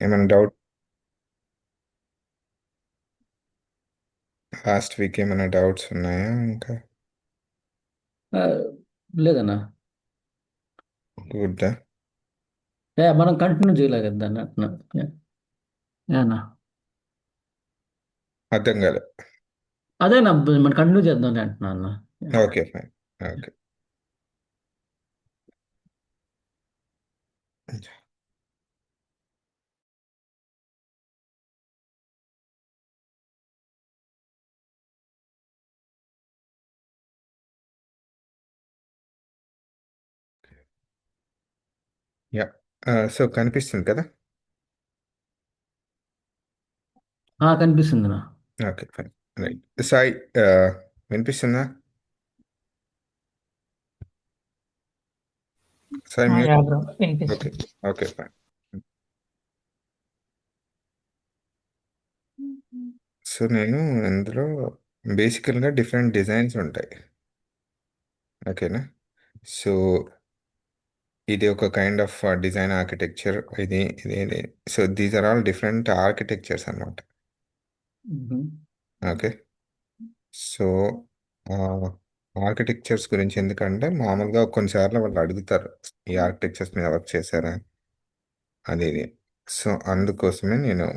ఏమైనా doubt? Last week ఏమైనా doubts ఉన్నాయా ఇంకా? ఆ, లేదన్నా. గుడ్. మనం కంటిన్యూ చేయలే కదా దాన్ని అంటున్నా. అన్నా, అర్థం కాలే. అదేనా మనం కంటిన్యూ చేద్దాం అంటున్నా అన్న. Okay, fine. Okay. Yeah. So కనిపిస్తుంది కదా? కనిపిస్తుంది నా. Okay, fine. రైట్. సాయి, ఆ, వినిపిస్తుందా? Sai mute. Yeah bro, okay. వినిపిస్తుంది. Okay, fine. సో నేను ఇందులో బేసికల్గా డిఫరెంట్ డిజైన్స్ ఉంటాయి. ఓకేనా? సో ఇది ఒక కైండ్ ఆఫ్ డిజైన్ ఆర్కిటెక్చర్. ఇది so these are all different architectures అన్నమాట. ఓకే. సో ఆర్కిటెక్చర్స్ గురించి ఎందుకంటే మామూలుగా కొన్నిసార్లు వాళ్ళు అడుగుతారు, ఈ ఆర్కిటెక్చర్స్ మీద వర్క్ చేశారా అది ఇది. సో అందుకోసమే నేను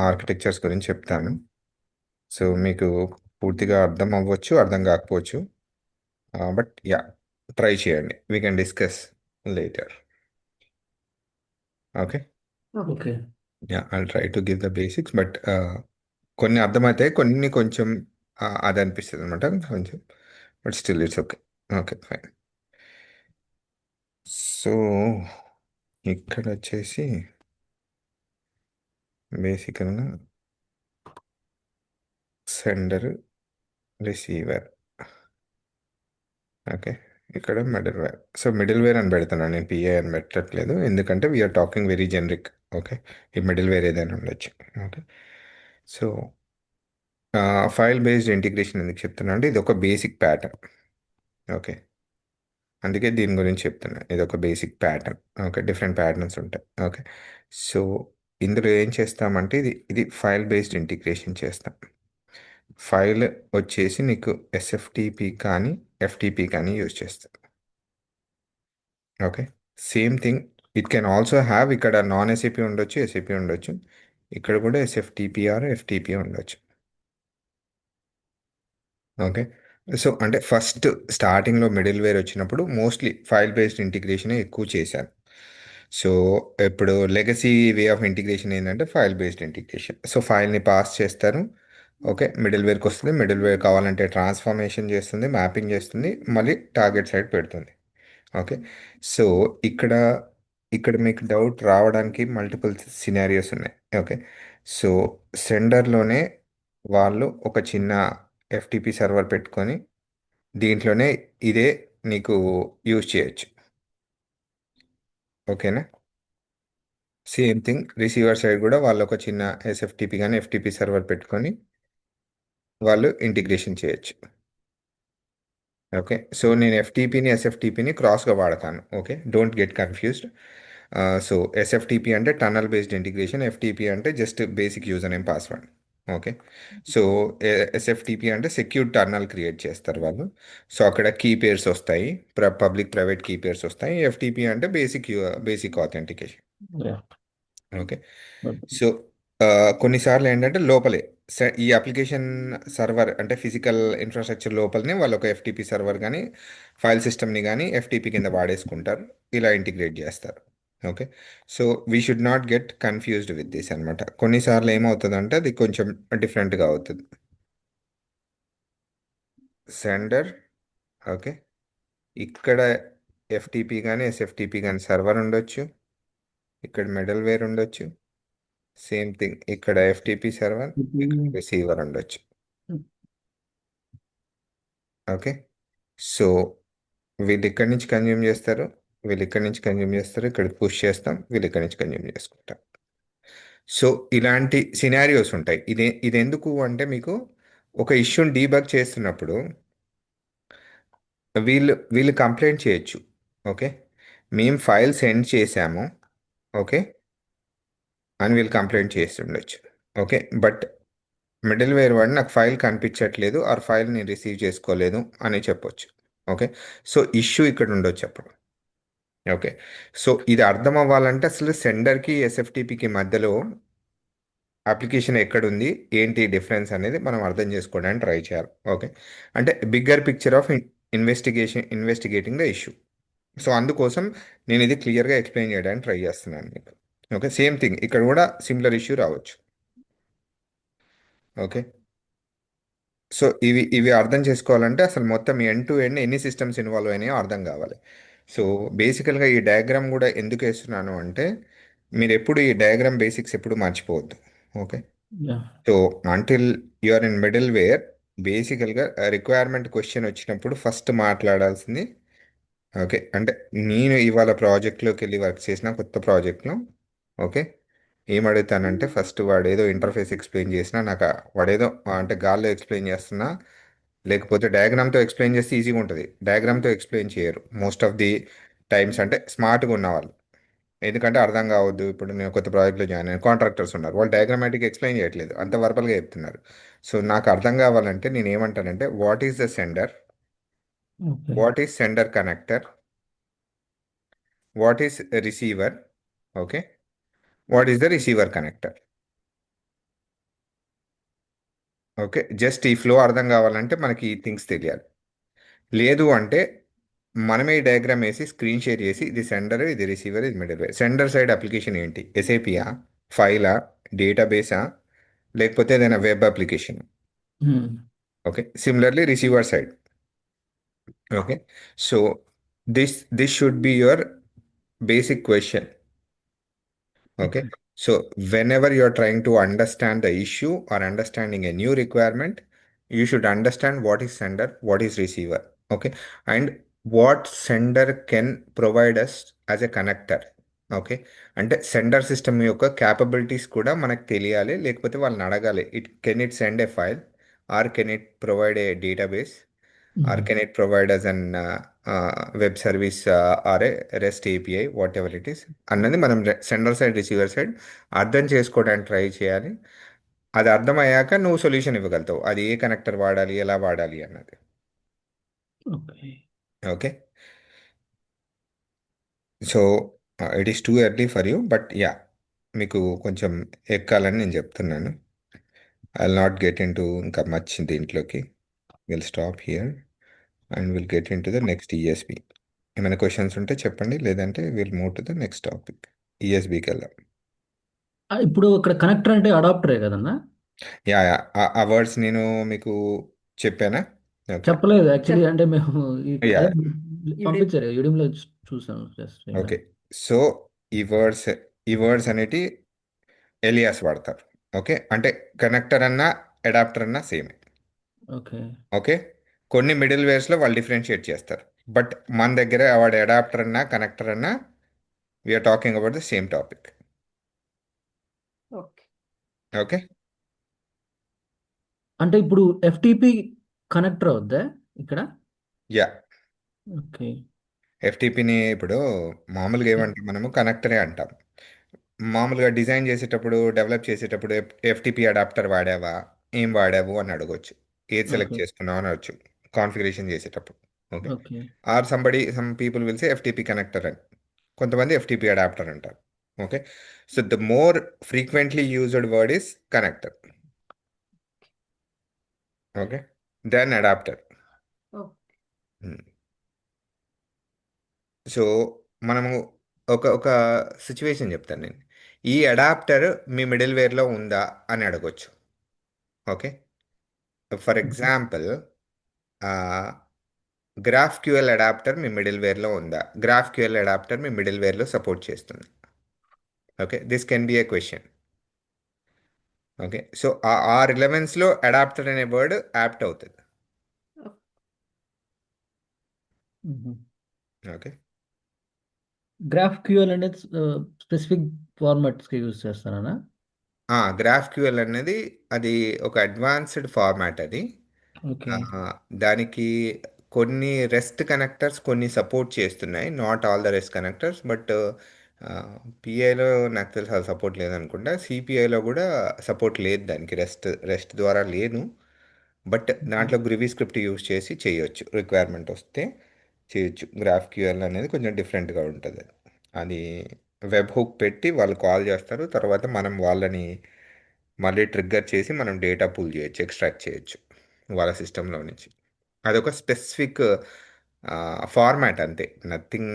ఆర్కిటెక్చర్స్ గురించి చెప్తాను. సో మీకు పూర్తిగా అర్థం అవ్వచ్చు, అర్థం కాకపోవచ్చు. బట్ యా, ట్రై చేయండి. We can discuss later. Okay. Okay. Yeah, I try to give the basics, but కొన్ని అర్థమవుతాయి, కొన్ని కొంచెం అది అనిపిస్తుంది అనమాట కొంచెం. But still it's okay. Okay, fine. So ఇక్కడ వచ్చేసి బేసికల్గా సెండర్, రిసీవర్. ఓకే. ఇక్కడ middleware. So middleware అని పెడుతున్నాను, నేను పిఐ అని పెట్టట్లేదు, ఎందుకంటే we are talking very generic. Okay. ఈ మిడిల్ వేర్ ఏదైనా ఉండొచ్చు. Okay. So file based integration ఎందుకు చెప్తున్నా అంటే ఇది ఒక బేసిక్ ప్యాటర్న్. ఓకే. అందుకే దీని గురించి చెప్తున్నా, ఇది ఒక basic pattern. Okay, different patterns ఉంటాయి. ఓకే. సో ఇందులో ఏం చేస్తామంటే ఇది ఫైల్ బేస్డ్ ఇంటిగ్రేషన్ చేస్తాం. ఫైల్ వచ్చేసి నీకు ఎస్ఎఫ్టిపి కానీ ఎఫ్టిపి కానీ యూజ్ చేస్తాం. Okay. Same thing, it can also have, ఇక్కడ నాన్ ఎస్ఏపి ఉండొచ్చు, ఎస్ఏపి ఉండొచ్చు. ఇక్కడ కూడా ఎస్ఎఫ్టిపి ఆర్ ఎఫ్టిపి ఉండొచ్చు. ఓకే. సో అంటే ఫస్ట్ స్టార్టింగ్లో మిడిల్ వేర్ వచ్చినప్పుడు మోస్ట్లీ ఫైల్ బేస్డ్ ఇంటిగ్రేషన్ ఎక్కువ చేశాను. సో ఇప్పుడు లెగసీ వే ఆఫ్ ఇంటిగ్రేషన్ ఏంటంటే ఫైల్ బేస్డ్ ఇంటిగ్రేషన్. సో ఫైల్ని పాస్ చేస్తారు. ఓకే, మిడిల్ వేర్కి వస్తుంది. మిడిల్ వేర్ కావాలంటే ట్రాన్స్ఫర్మేషన్ చేస్తుంది, మ్యాపింగ్ చేస్తుంది, మళ్ళీ టార్గెట్ సైడ్ పెడుతుంది. ఓకే. సో ఇక్కడ ఇక్కడ మీకు డౌట్ రావడానికి మల్టిపుల్ సినారియోస్ ఉన్నాయి. ఓకే. సో సెండర్లోనే వాళ్ళు ఒక చిన్న ఎఫ్టిపి సర్వర్ పెట్టుకొని దీంట్లోనే ఇదే నీకు యూజ్ చేయొచ్చు. ఓకేనా? సేమ్ థింగ్ రిసీవర్ సైడ్ కూడా వాళ్ళు ఒక చిన్న ఎస్ఎఫ్టిపి కానీ ఎఫ్టిపి సర్వర్ పెట్టుకొని వాళ్ళు ఇంటిగ్రేషన్ చేయొచ్చు. ఓకే. సో నేను ఎఫ్టిపిని ఎస్ఎఫ్టిపిని క్రాస్గా వాడతాను. Okay, don't get confused. So SFTP అంటే టనల్ బేస్డ్ ఇంటిగ్రేషన్, ఎఫ్టిపి అంటే just basic user name password. Okay. So SFTP అంటే సెక్యూర్ టర్నల్ క్రియేట్ చేస్తారు వాళ్ళు. సో అక్కడ కీ పేర్స్ వస్తాయి, పబ్లిక్ ప్రైవేట్ కీ పేర్స్ వస్తాయి. ఎఫ్టిపి అంటే basic authentication. Yeah. Okay. So ఆ, కొన్నిసార్లు ఏంటంటే లోపలే ఈ అప్లికేషన్ సర్వర్ అంటే ఫిజికల్ ఇన్ఫ్రాస్ట్రక్చర్ లోపలనే వాళ్ళు ఒక ఎఫ్టిపి సర్వర్ కానీ ఫైల్ సిస్టమ్ని కానీ ఎఫ్టిపి కింద వాడేసుకుంటారు. ఇలా ఇంటిగ్రేట్ చేస్తారు. Okay. So we should not get confused with this అనమాట. కొన్నిసార్లు ఏమవుతుందంటే అది కొంచెం డిఫరెంట్గా అవుతుంది. సెండర్. ఓకే. ఇక్కడ ఎఫ్టిపి కానీ ఎస్ఎఫ్టిపి కానీ సర్వర్ ఉండొచ్చు. ఇక్కడ మిడిల్ వేర్ ఉండొచ్చు. సేమ్ థింగ్ ఇక్కడ ఎఫ్టిపి సర్వర్, ఇక్కడ రిసీవర్ ఉండొచ్చు. ఓకే. సో వీళ్ళు ఇక్కడి నుంచి కన్జ్యూమ్ చేస్తారు, వీళ్ళు ఇక్కడి నుంచి కన్జ్యూమ్ చేస్తారు, ఇక్కడ పుష్ చేస్తాం, వీళ్ళు ఇక్కడి నుంచి కన్జ్యూమ్ చేసుకుంటాం. సో ఇలాంటి సినారియోస్ ఉంటాయి. ఇది ఎందుకు అంటే మీకు ఒక ఇష్యూని డీబగ్ చేస్తున్నప్పుడు వీళ్ళు కంప్లైంట్ చేయొచ్చు. ఓకే. మేము ఫైల్ సెండ్ చేశాము. ఓకే. అని వీళ్ళు కంప్లైంట్ చేస్తుండొచ్చు. ఓకే, బట్ మిడిల్ వేర్ వాడు నాకు ఫైల్ కనిపించట్లేదు ఆర్ ఫైల్ నేను రిసీవ్ చేసుకోలేదు అని చెప్పొచ్చు. ఓకే, సో ఇష్యూ ఇక్కడ ఉండొచ్చు అప్పుడు. ఓకే, సో ఇది అర్థం అవ్వాలంటే అసలు సెండర్కి ఎస్ఎఫ్టిపికి మధ్యలో అప్లికేషన్ ఎక్కడుంది, ఏంటి డిఫరెన్స్ అనేది మనం అర్థం చేసుకోవడానికి ట్రై చేయాలి. ఓకే, అంటే bigger picture of investigating the issue. So అందుకోసం నేను ఇది క్లియర్గా ఎక్స్ప్లెయిన్ చేయడానికి ట్రై చేస్తున్నాను మీకు. ఓకే, సేమ్ థింగ్ ఇక్కడ కూడా సిమిలర్ ఇష్యూ రావచ్చు. ఓకే, సో ఇవి ఇవి అర్థం చేసుకోవాలంటే అసలు మొత్తం ఎండ్ టు ఎండ్ ఎన్ని సిస్టమ్స్ ఇన్వాల్వ్ అయినాయో అర్థం కావాలి. సో బేసికల్గా ఈ డయాగ్రామ్ కూడా ఎందుకు వేస్తున్నాను అంటే మీరు ఎప్పుడు ఈ డయాగ్రామ్ బేసిక్స్ ఎప్పుడు మర్చిపోవద్దు. Okay, yeah. So until you are in middleware, బేసికల్గా రిక్వైర్మెంట్ క్వశ్చన్ వచ్చినప్పుడు ఫస్ట్ మాట్లాడాల్సింది. ఓకే, అంటే నేను ఇవాళ ప్రాజెక్ట్లోకి వెళ్ళి వర్క్ చేసిన కొత్త ప్రాజెక్ట్లో. ఓకే, ఏమడుగుతానంటే ఫస్ట్ వాడు ఏదో ఇంటర్ఫేస్ ఎక్స్ప్లెయిన్ చేసినా నాకు వాడేదో అంటే గాల్లో ఎక్స్ప్లెయిన్ చేస్తున్నా, లేకపోతే డయాగ్రామ్తో ఎక్స్ప్లెయిన్ చేస్తే ఈజీగా ఉంటుంది. డయాగ్రామ్తో ఎక్స్ప్లెయిన్ చేయరు మోస్ట్ ఆఫ్ ది టైమ్స్, అంటే స్మార్ట్గా ఉన్నవాళ్ళు. ఎందుకంటే అర్థం కావద్దు, ఇప్పుడు నేను కొత్త ప్రాజెక్ట్లో జాయిన్ అయిన కాంట్రాక్టర్స్ ఉన్నారు, వాళ్ళు డయాగ్రామాటిక్ ఎక్స్ప్లెయిన్ చేయట్లేదు, అంత వర్బల్గా చెప్తున్నారు. సో నాకు అర్థం కావాలంటే నేను ఏమంటానంటే what is the sender, okay. What is sender connector, what is receiver. Okay, what is the receiver connector. Okay, just ఈ ఫ్లో అర్థం కావాలంటే మనకి ఈ థింగ్స్ తెలియాలి. లేదు అంటే మనమే ఈ డయాగ్రామ్ వేసి స్క్రీన్ షేర్ చేసి ఇది సెండర్, ఇది రిసీవర్, ఇది middleware. Sender side application ఏంటి, ఎస్ఏపియా, ఫైలా, డేటాబేసా, లేకపోతే ఏదైనా web application. Hmm. Okay, similarly receiver side. Okay, so this should be your basic question. Okay. Okay. So whenever you're trying to understand the issue or understanding a new requirement, you should understand what is sender, what is receiver. Okay. And what sender can provide us as a connector. Okay, అంటే sender system యొక్క capabilities కూడా మనకు తెలియాలి, లేకపోతే వాళ్ళని అడగాలి. Can it send A file, are can it provide a database, or Hmm. can it provide us an web service or a REST API, whatever it is అన్నది మనం సెండర్ సైడ్ రిసీవర్ సైడ్ అర్థం చేసుకోవడానికి try చేయాలి. అది అర్థమయ్యాక నువ్వు solution ఇవ్వగలుగుతావు, అది ఏ connector వాడాలి, ఎలా వాడాలి అన్నది. Okay. Okay, so it is too early for you, but yeah మీకు కొంచెం ఎక్కాలని నేను చెప్తున్నాను. I will not get into ఇంకా మచ్ దీంట్లోకి. Will stop here and will get into the next ESB. ఏమైనా క్వశ్చన్స్ ఉంటే చెప్పండి, లేదంటే will move to the next topic, ఈఎస్బికి వెళ్దాం. ఇప్పుడు ఇక్కడ కనెక్టర్ అంటే అడాప్టరే కదన్నా? యా యా, ఆ వర్డ్స్ నేను మీకు చెప్పానా? ఓకే. చెప్పలేదు యాక్చువల్లీ, అంటే మేము యా, అదే పంపించారు యూడియంలో చూసాను జస్ట్ విన్నా. ఓకే, సో ఈ వర్డ్స్ ఈ వర్డ్స్ అనేటి ఎలియాస్ వాడతారు. ఓకే, అంటే కనెక్టర్ అన్నా అడాప్టర్ అన్నా సేమ్. ఓకే. ఓకే, కొన్ని మిడిల్ వేర్స్లో వాళ్ళు డిఫరెన్షియేట్ చేస్తారు, బట్ మన దగ్గర వాడు అడాప్టర్ అన్నా కనెక్టర్ అన్నా we are talking about the same topic. Okay. Okay, అంటే ఇప్పుడు ఎఫ్టిపి కనెక్టర్ అవుద్దా ఇక్కడ? Yeah, okay. ఎఫ్టీపీని ఇప్పుడు మామూలుగా ఏమంటాం, మనము కనెక్టరే అంటాం. మామూలుగా డిజైన్ చేసేటప్పుడు, డెవలప్ చేసేటప్పుడు ఎఫ్టీపీ అడాప్టర్ వాడావా, ఏం వాడావు అని అడగొచ్చు. ఏది సెలెక్ట్ ఓకే. చేసుకున్నావు అని అడగచ్చు కాన్ఫిగరేషన్ చేసేటప్పుడు. Okay, okay. Or some people will say FTP connector అని, కొంతమంది ఎఫ్టీపీ అడాప్టర్ అంటారు. Okay, so the more frequently used word is connector. Okay, then adapter. So మనము ఒక సిచ్యువేషన్ చెప్తాను నేను. ఈ అడాప్టర్ మీ మిడిల్ వేర్లో ఉందా అని అడగొచ్చు. Okay, for example GraphQL adapter మీ మిడిల్ వేర్లో ఉందా, గ్రాఫ్ క్యూఎల్ అడాప్టర్ మీ మిడిల్ వేర్లో సపోర్ట్ చేస్తుంది. Okay, this can be a question. Okay, so ఆ రిలవెన్స్లో అడాప్టర్ అనే వర్డ్ యాప్ట్ అవుతుంది. ఓకే, గ్రాఫ్ క్యూఎల్ అనేది స్పెసిఫిక్ ఫార్మాట్స్కి యూజ్ చేస్తానా? గ్రాఫ్ క్యూఎల్ అనేది అది ఒక అడ్వాన్స్డ్ ఫార్మాట్ అది. ఓకే. ఆ, దానికి కొన్ని రెస్ట్ కనెక్టర్స్ కొన్ని సపోర్ట్ చేస్తున్నాయి, not all the REST connectors, but పిఐలో నాకు తెలిసి అది సపోర్ట్ లేదనుకుంటా. సిపిఐలో కూడా సపోర్ట్ లేదు దానికి. రెస్ట్ ద్వారా లేదు. బట్ దాంట్లో గ్రూవీ స్క్రిప్ట్ యూజ్ చేసి చేయొచ్చు. రిక్వైర్మెంట్ వస్తే చేయొచ్చు. గ్రాఫ్ క్యూఎల్ అనేది కొంచెం డిఫరెంట్గా ఉంటుంది. అది వెబ్ హుక్ పెట్టి వాళ్ళు కాల్ చేస్తారు. తర్వాత మనం వాళ్ళని మళ్ళీ ట్రిగ్గర్ చేసి మనం డేటా పుల్ చేయొచ్చు, ఎక్స్ట్రాక్ట్ చేయొచ్చు వాళ్ళ సిస్టంలో నుంచి. అదొక స్పెసిఫిక్ ఫార్మాట్ అంతే. నథింగ్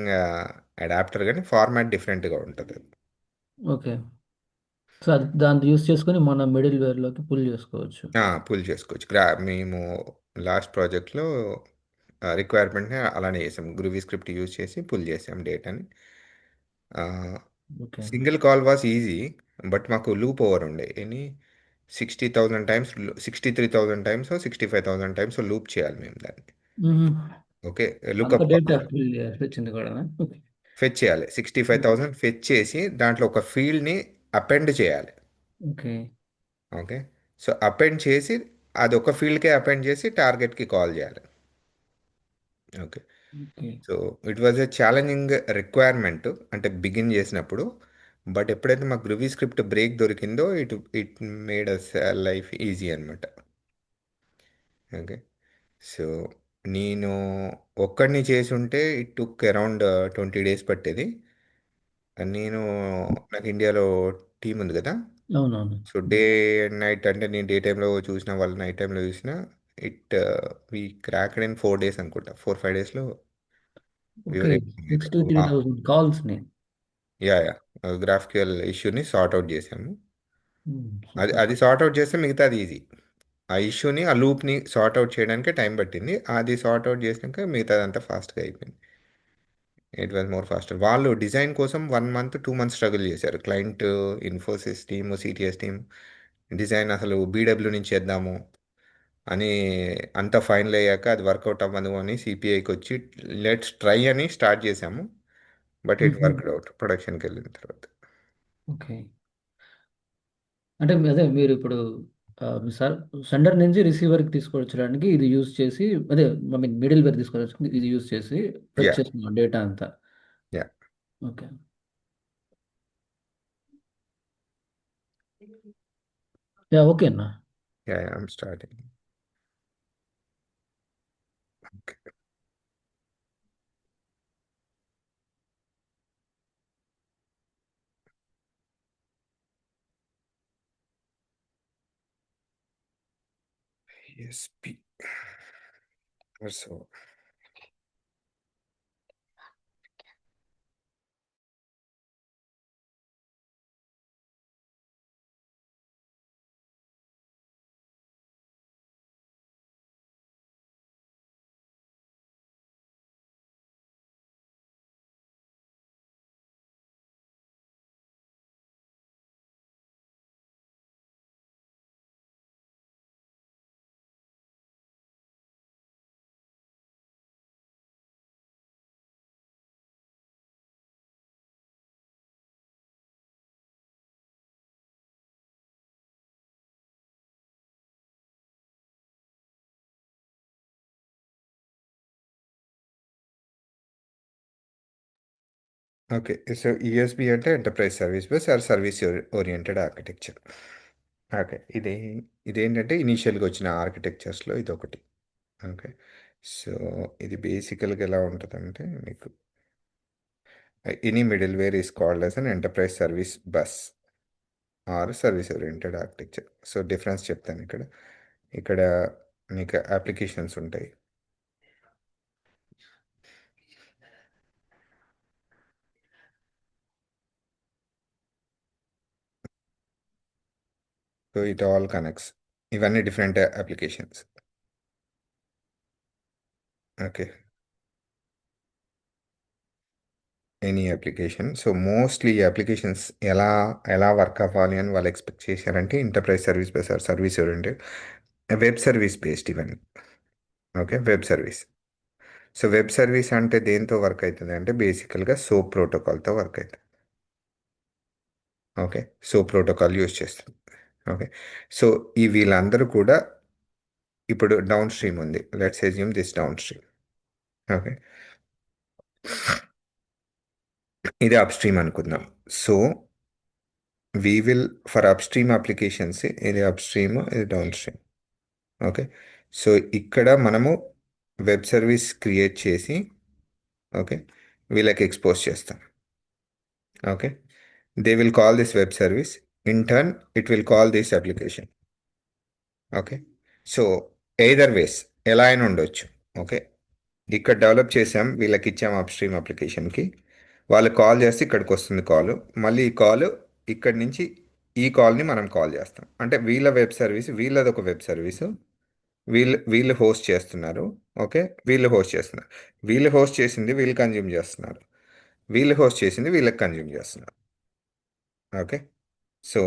అడాప్టర్, కానీ ఫార్మాట్ డిఫరెంట్గా ఉంటుంది. ఓకే. సో అది దాన్ని యూస్ చేసుకొని మన మిడిల్ వేర్లోకి పుల్ చేసుకోవచ్చు. పుల్ చేసుకోవచ్చు. మేము లాస్ట్ ప్రాజెక్ట్లో రిక్వైర్మెంట్ని అలానే చేసాం. గ్రూవీ స్క్రిప్ట్ యూజ్ చేసి పుల్ చేసాం డేటాని. Okay. Single call was easy, but మాకు లూప్ ఓవర్ ఉండే. 60,000 టైమ్స్, 63,000 టైమ్స్, 65,000 టైమ్స్ లూప్ చేయాలి మేము దాన్ని. మ్మ్. ఓకే. అంత లుకప్ డేటా పుల్ చేయాల్సి వచ్చింది కూడా. ఓకే. ఫెచ్ చేయాలి. 65,000 ఫెచ్ చేసి దాంట్లో ఒక ఫీల్డ్ని అపెండ్ చేయాలి. ఓకే. ఓకే. సో అపెండ్ చేసి అది ఒక ఫీల్డ్కే అపెండ్ చేసి టార్గెట్కి కాల్ చేయాలి. Okay. Okay. So it was a challenging requirement అంటే బిగిన్ చేసినప్పుడు. బట్ ఎప్పుడైతే మాకు గ్రూవీ స్క్రిప్ట్ బ్రేక్ దొరికిందో it made us life easy అనమాట. ఓకే. సో నేను ఒక్కడిని చేసి ఉంటే ఇట్ టుక్ అరౌండ్ 20 డేస్ పట్టేది. నేను నాకు ఇండియాలో టీం ఉంది కదా. అవునవును. సో డే అండ్ నైట్ అంటే నేను డే టైంలో చూసిన వాళ్ళు నైట్ టైంలో చూసిన. It we cracked in 4 days అనుకుంటా. 4-5 డేస్లో okay. To 63,000 కాల్స్ని. Yeah yeah GraphQL ఇష్యూని సార్ట్ అవుట్ చేసాము. అది సూపర్. అది సార్ట్ అవుట్ చేస్తే మిగతాది ఈజీ. ఆ ఇష్యూని ఆ లూప్ని సార్ట్ అవుట్ చేయడానికి టైం పట్టింది. అది సార్ట్ అవుట్ చేసినాక మిగతాదంతా ఫాస్ట్గా అయిపోయింది. It was more faster. వాళ్ళు డిజైన్ కోసం 1 మంత్ 2 మంత్స్ స్ట్రగుల్ చేశారు. Client, Infosys team, CTS team. Design అసలు బీడబ్ల్యూ నుంచి చేద్దాము అని అంతా ఫైనల్ అయ్యాక అది వర్కౌట్ అవ్వదు అని సిపిఐకి వచ్చి లెట్స్ ట్రై అని స్టార్ట్ చేసాము. But it hmm. Worked out ప్రొడక్షన్కి వెళ్ళిన తర్వాత. ఓకే. అంటే అదే మీరు ఇప్పుడు సెండర్ నుంచి రిసీవర్కి తీసుకొచ్చడానికి ఇది యూజ్ చేసి, అదే ఐ మీన్ మిడిల్ వేర్ తీసుకొచ్చి ఇది యూజ్ చేసి ఫెచ్ యా చేస్తున్నాం డేటా అంతా. Yeah okay. యా, ఓకే అన్న. Yeah I'm starting. SP. So okay. So ESB అంటే enterprise service bus or service oriented architecture. Okay. ఇదేంటంటే ఇనీషియల్గా వచ్చిన ఆర్కిటెక్చర్స్లో ఇదొకటి. ఓకే. సో ఇది బేసికల్గా ఎలా ఉంటుందంటే మీకు any middleware is called as an enterprise service bus or service oriented architecture. So difference చెప్తాను ఇక్కడ. ఇక్కడ మీకు అప్లికేషన్స్ ఉంటాయి. So it all connects. ఇవన్నీ different applications. Okay. Any application. So mostly ఈ అప్లికేషన్స్ ఎలా ఎలా వర్క్ అవ్వాలి అని వాళ్ళు ఎక్స్పెక్ట్ చేశారంటే enterprise service bus or service oriented web service based ఇవన్నీ. Okay. Web service. So web service అంటే దేంతో వర్క్ అవుతుంది అంటే బేసికల్గా సోప్ ప్రోటోకాల్తో వర్క్ అవుతుంది. ఓకే. సోప్ ప్రోటోకాల్ యూజ్ చేస్తుంది. ఓకే. సో ఈ వీళ్ళందరూ కూడా ఇప్పుడు డౌన్ స్ట్రీమ్ ఉంది. Let's assume this down stream. Okay. ఇది అప్ స్ట్రీమ్ అనుకుందాం. So we will for up stream applications ఇది అప్ స్ట్రీమ్, ఇది డౌన్ స్ట్రీమ్. ఓకే. సో ఇక్కడ మనము వెబ్ సర్వీస్ క్రియేట్ చేసి ఓకే వీళ్ళకి ఎక్స్పోజ్ చేస్తాం. Okay. They will call this web service. In turn it will call this application. Okay. So either వేస్ ఎలా అయినా ఉండొచ్చు. ఓకే. ఇక్కడ డెవలప్ చేసాం, వీళ్ళకి ఇచ్చాం అప్ స్ట్రీమ్ అప్లికేషన్కి. వాళ్ళు కాల్ చేస్తే ఇక్కడికి వస్తుంది కాల్. మళ్ళీ ఈ కాల్ ఇక్కడి నుంచి ఈ కాల్ని మనం కాల్ చేస్తాం. అంటే వీళ్ళ వెబ్ సర్వీస్, వీళ్ళది ఒక వెబ్ సర్వీసు. వీళ్ళు వీళ్ళు హోస్ట్ చేస్తున్నారు. ఓకే. వీళ్ళు హోస్ట్ చేస్తున్నారు. వీళ్ళు హోస్ట్ చేసింది వీళ్ళు కన్జ్యూమ్ చేస్తున్నారు. వీళ్ళు హోస్ట్ చేసింది వీళ్ళకి కన్జ్యూమ్ చేస్తున్నారు. Okay. So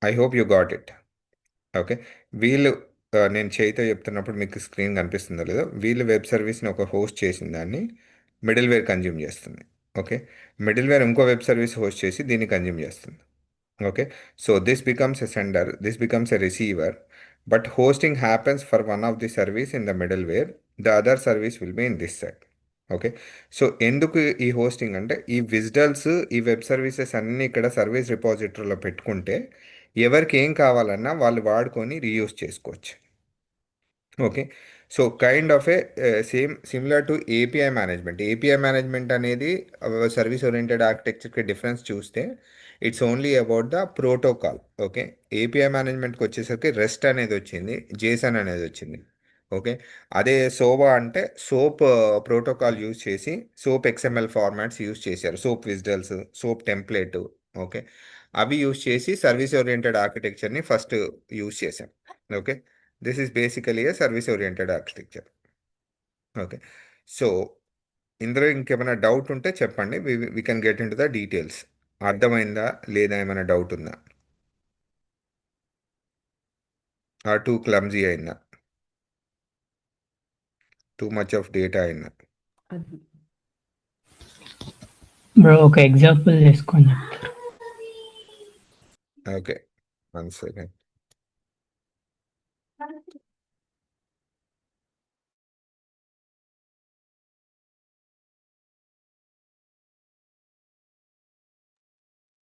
I hope you got it. Okay. వీళ్ళు నేను చేయితో చెప్తున్నప్పుడు మీకు స్క్రీన్ కనిపిస్తుందో లేదో, వీళ్ళు వెబ్ సర్వీస్ని ఒక హోస్ట్ చేసిన దాన్ని మిడిల్ వేర్ కన్జ్యూమ్ చేస్తుంది. ఓకే. మిడిల్ వేర్ ఇంకో వెబ్ సర్వీస్ హోస్ట్ చేసి దీన్ని కన్జ్యూమ్ చేస్తుంది. Okay, so this becomes a sender, this becomes a receiver, but hosting happens for one of the service in the middleware. The other service will be in this side. Okay. So ఎందుకు ఈ hosting అంటే ఈ విజ్డల్స్, ఈ web services అన్నీ ఇక్కడ service రిపాజిటరీలో పెట్టుకుంటే ఎవరికి ఏం కావాలన్నా వాళ్ళు వాడుకొని రీయూజ్ చేసుకోవచ్చు. Okay. So kind of a same similar to API management. API management అనేది సర్వీస్ ఓరియంటెడ్ ఆర్కిటెక్చర్కి డిఫరెన్స్ చూస్తే it's only about the protocol. Okay. API మేనేజ్మెంట్కి వచ్చేసరికి రెస్ట్ అనేది వచ్చింది, జేసన్ అనేది వచ్చింది. ఓకే. అదే సోవా అంటే సోప్ ప్రోటోకాల్ యూజ్ చేసి సోప్ ఎక్స్ఎంఎల్ ఫార్మాట్స్ యూజ్ చేశారు. SOAP WSDLs, SOAP template. Okay. అవి యూజ్ చేసి సర్వీస్ ఓరియంటెడ్ ఆర్కిటెక్చర్ని ఫస్ట్ యూజ్ చేశాం. Okay. This is basically a service oriented architecture. Okay. So ఇందులో ఇంకేమైనా డౌట్ ఉంటే చెప్పండి. We can get into the details. అర్థమైందా లేదా, ఏమైనా డౌట్ ఉందా, ఆ టూ క్లమ్జీ అయిందా, టూ మచ్ ఆఫ్ డేటా అయిందా? బ్రో ఒక ఎగ్జాంపుల్ చేసుకొని చెప్తారు. Okay. One second.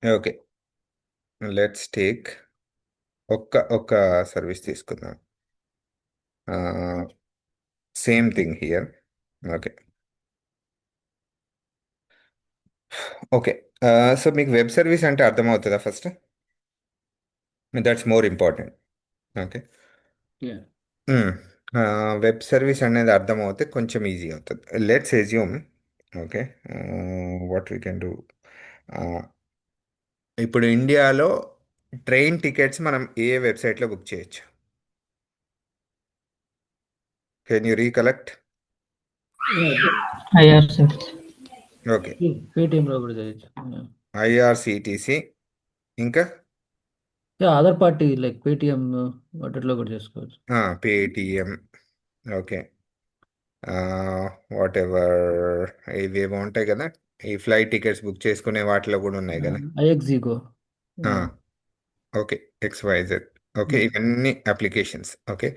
Okay. Let's take ఒక్క సర్వీస్ తీసుకుందాం. Same thing here. Okay. Okay. So మీకు వెబ్ సర్వీస్ అంటే అర్థమవుతుందా first? That's more important. Okay. Yeah. Web service అనేది అర్థమవుతే కొంచెం ఈజీ అవుతుంది. Let's assume. Okay. What we can do. ఇప్పుడు ఇండియాలో ట్రైన్ టికెట్స్ మనం ఏ వెబ్సైట్లో బుక్ చేయొచ్చు? Can you recollect? IRCTC. Okay. పేటిఎంలో కూడా చేయొచ్చు. ఐఆర్సిటిసి. ఇంకా అదర్ పార్టీ లైక్ పేటిఎం వాటిలో కూడా చేసుకోవచ్చు. పేటిఎం. ఓకే. వాట్ ఎవర్ ఇవేమో ఉంటాయి కదా, ఈ ఫ్లైట్ టికెట్స్ బుక్ చేసుకునే వాటిలో కూడా ఉన్నాయి కదా. ఐఎక్సిగో. ఓకే. ఎక్స్వైజెడ్. ఓకే. ఇవన్నీ applications. Okay.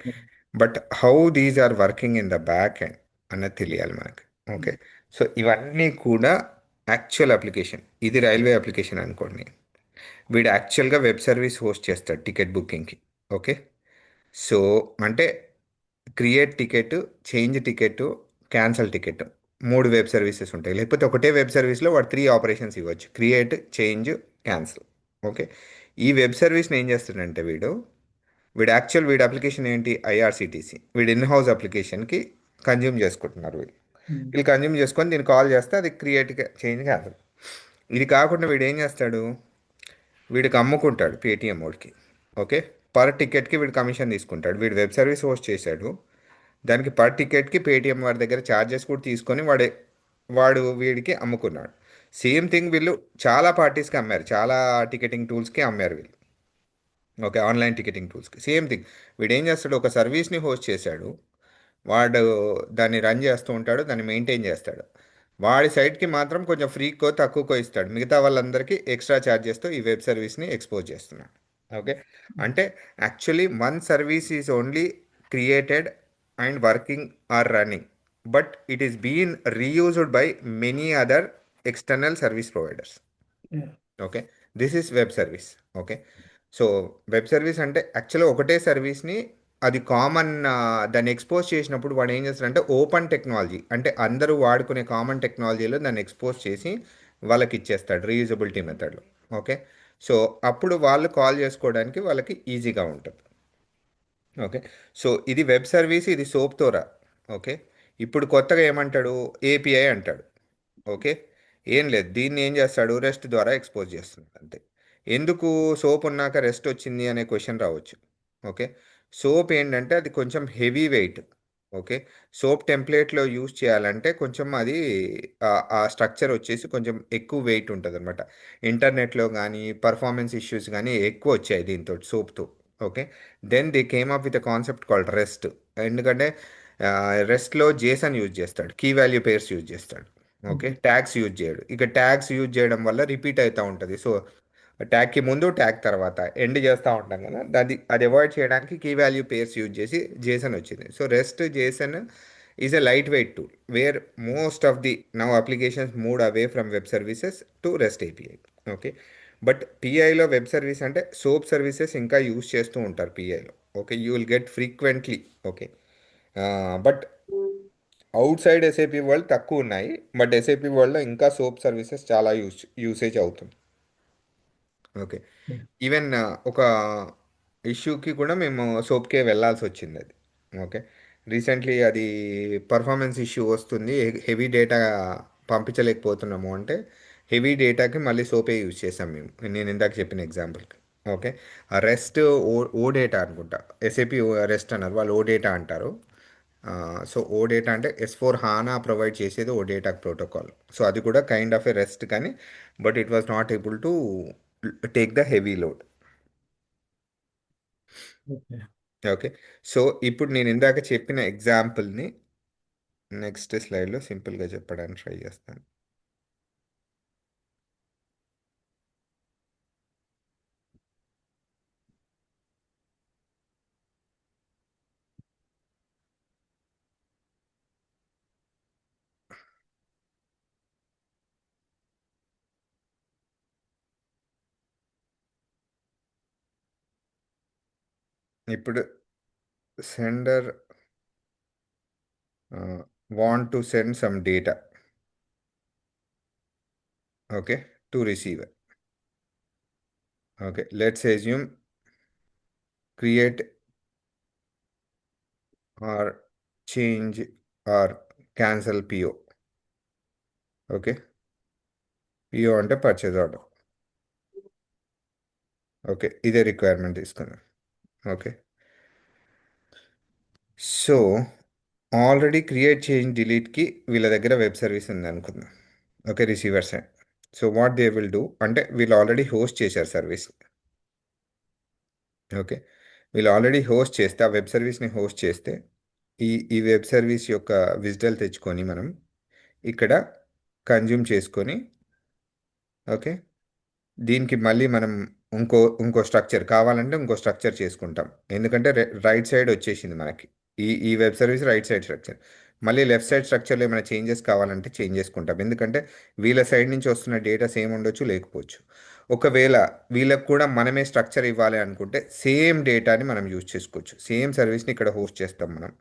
But how these are working in the back end అన్నది తెలియాలి మనకి. ఓకే. సో ఇవన్నీ కూడా యాక్చువల్ అప్లికేషన్. ఇది రైల్వే అప్లికేషన్ అనుకోండి. వీడు యాక్చువల్గా వెబ్ సర్వీస్ హోస్ట్ చేస్తాడు టికెట్ బుకింగ్కి. ఓకే. సో అంటే create ticket, change ticket, cancel ticket, మూడు వెబ్ సర్వీసెస్ ఉంటాయి. లేకపోతే ఒకటే వెబ్ సర్వీస్లో వాడు త్రీ ఆపరేషన్స్ ఇవ్వచ్చు: క్రియేట్, చేంజ్, క్యాన్సల్. ఓకే. ఈ వెబ్ సర్వీస్ని ఏం చేస్తాడంటే వీడు అప్లికేషన్ ఏంటి, ఐఆర్సిటీసీ. వీడు ఇన్ హౌస్ అప్లికేషన్కి కన్జ్యూమ్ చేసుకుంటున్నారు వీళ్ళు కన్జ్యూమ్ చేసుకొని దీన్ని కాల్ చేస్తే అది క్రియేట్, చేంజ్, క్యాన్సల్. ఇది కాకుండా వీడు ఏం చేస్తాడు, వీడికి అమ్ముకుంటాడు పేటిఎం వాడికి. ఓకే. పర్ టికెట్కి వీడు కమిషన్ తీసుకుంటాడు. వీడు వెబ్ సర్వీస్ హోస్ట్ చేశాడు, దానికి పర్ టికెట్కి పేటిఎం వాడి దగ్గర ఛార్జెస్ కూడా తీసుకొని వాడు వీడికి అమ్ముకున్నాడు. సేమ్ థింగ్ వీళ్ళు చాలా పార్టీస్కి అమ్మారు, చాలా టికెటింగ్ టూల్స్కి అమ్మారు వీళ్ళు. ఓకే. ఆన్లైన్ టికెటింగ్ టూల్స్కి సేమ్ థింగ్. వీడు ఏం చేస్తాడు, ఒక సర్వీస్ని హోస్ట్ చేశాడు, వాడు దాన్ని రన్ చేస్తూ ఉంటాడు, దాన్ని మెయింటైన్ చేస్తాడు. వాడి సైట్కి మాత్రం కొంచెం ఫ్రీకో తక్కువకో ఇస్తాడు, మిగతా వాళ్ళందరికీ ఎక్స్ట్రా ఛార్జెస్తో ఈ వెబ్ సర్వీస్ని ఎక్స్పోజ్ చేస్తున్నాడు. ఓకే. అంటే actually one service is only created and working or running, but it is been reused by many other external service providers. Yeah. Okay, this is web service. Okay, so web service అంటే యాక్చువల్గా ఒకటే సర్వీస్ని అది common దాన్ని expose చేసినప్పుడు వాడు ఏం చేస్తాడంటే ఓపెన్ టెక్నాలజీ అంటే అందరూ వాడుకునే కామన్ టెక్నాలజీలో దాన్ని ఎక్స్పోజ్ చేసి వాళ్ళకి ఇచ్చేస్తాడు రీయూజబిలిటీ మెథడ్లో. ఓకే, సో అప్పుడు వాళ్ళు కాల్ చేసుకోవడానికి వాళ్ళకి ఈజీగా ఉంటుంది. ఓకే, సో ఇది వెబ్ సర్వీస్, ఇది సోప్తోరా. ఓకే, ఇప్పుడు కొత్తగా ఏమంటాడు, ఏపీఐ అంటాడు. ఓకే, ఏం లేదు, దీన్ని ఏం చేస్తాడు, రెస్ట్ ద్వారా ఎక్స్పోజ్ చేస్తున్నాడు అంతే. ఎందుకు సోప్ ఉన్నాక రెస్ట్ వచ్చింది అనే క్వశ్చన్ రావచ్చు. ఓకే, సోప్ ఏంటంటే అది కొంచెం హెవీ వెయిట్. ఓకే, సోప్ టెంప్లెట్లో యూజ్ చేయాలంటే కొంచెం అది ఆ స్ట్రక్చర్ వచ్చేసి కొంచెం ఎక్కువ వెయిట్ ఉంటుంది అనమాట. ఇంటర్నెట్లో కానీ పర్ఫార్మెన్స్ ఇష్యూస్ కానీ ఎక్కువ వచ్చాయి దీంతో సోప్తో. Okay, then they came up with a concept called REST. ఎందుకంటే రెస్ట్లో జేసన్ యూజ్ చేస్తాడు, కీ వాల్యూ పేర్స్ యూజ్ చేస్తాడు. ఓకే, ట్యాగ్స్ యూజ్ చేయడు. ఇక ట్యాగ్స్ యూజ్ చేయడం వల్ల రిపీట్ అవుతూ ఉంటుంది. సో ట్యాగ్కి ముందు ట్యాగ్ తర్వాత ఎండ్ చేస్తూ ఉంటాం కదా, అది అవాయిడ్ చేయడానికి కీ వాల్యూ పేర్స్ యూజ్ చేసి జేసన్ వచ్చింది. So REST JSON is a light weight tool where most of the now applications moved away from web services to REST API. Okay, but పిఐలో web service అంటే SOAP services ఇంకా use చేస్తూ ఉంటారు పిఐలో. Okay, you will get frequently. Okay, but outside SAP world తక్కువ ఉన్నాయి, but SAP వరల్డ్లో ఇంకా సోప్ సర్వీసెస్ చాలా యూసేజ్ అవుతుంది. Okay, Yeah. ఈవెన్ ఒక ఇష్యూకి కూడా మేము సోప్కే వెళ్ళాల్సి వచ్చింది అది. ఓకే, రీసెంట్లీ అది పర్ఫార్మెన్స్ ఇష్యూ వస్తుంది, హెవీ డేటా పంపించలేకపోతున్నాము అంటే హెవీ డేటాకి మళ్ళీ సోపే యూజ్ చేసాం మేము, నేను ఇందాక చెప్పిన ఎగ్జాంపుల్కి. ఓకే, ఆ రెస్ట్ ఓ డేటా అనుకుంటా, ఎస్ఏపి రెస్ట్ అన్నారు, వాళ్ళు ఓ డేటా అంటారు. సో ఓ డేటా అంటే S4 హానా ప్రొవైడ్ చేసేది ఓ డేటా ప్రోటోకాల్. సో అది కూడా కైండ్ ఆఫ్ ఎ రెస్ట్ కానీ, but it was not able to take the heavy load. Okay. Okay, so ఇప్పుడు నేను ఇందాక చెప్పిన ఎగ్జాంపుల్ని నెక్స్ట్ స్లైడ్లో సింపుల్గా చెప్పడానికి ట్రై చేస్తాను. ఇప్పుడు sender want to send some data, okay, to receiver. Okay, let's assume create or change or cancel PO. Okay, PO అంటే పర్చేజ్ ఆర్డర్. ఓకే, ఇదే రిక్వైర్మెంట్ తీసుకున్నాం. Okay, so already create change డిలీట్కి వీళ్ళ దగ్గర వెబ్ సర్వీస్ ఉంది అనుకుందాం. Okay, receiver side. So what they will do అంటే వీళ్ళు ఆల్రెడీ హోస్ట్ చేశారు సర్వీస్. ఓకే, వీళ్ళు ఆల్రెడీ హోస్ట్ చేస్తే ఆ వెబ్ సర్వీస్ని హోస్ట్ చేస్తే ఈ వెబ్ సర్వీస్ యొక్క విజ్డల్ తెచ్చుకొని మనం ఇక్కడ కన్జ్యూమ్ చేసుకొని, ఓకే, దీనికి మళ్ళీ మనం ఇంకో స్ట్రక్చర్ కావాలంటే ఇంకో స్ట్రక్చర్ చేసుకుంటాం. ఎందుకంటే రైట్ సైడ్ వచ్చేసింది మనకి, ఈ web service right side structure. మళ్ళీ లెఫ్ట్ సైడ్ స్ట్రక్చర్లో ఏమైనా చేంజెస్ కావాలంటే చేంజ్ చేసుకుంటాం, ఎందుకంటే వీళ్ళ సైడ్ నుంచి వస్తున్న డేటా సేమ్ ఉండొచ్చు, లేకపోవచ్చు. ఒకవేళ వీళ్ళకి కూడా మనమే స్ట్రక్చర్ ఇవ్వాలి అనుకుంటే సేమ్ డేటాని మనం యూజ్ చేసుకోవచ్చు. సేమ్ సర్వీస్ని ఇక్కడ హోస్ట్ చేస్తాం మనం.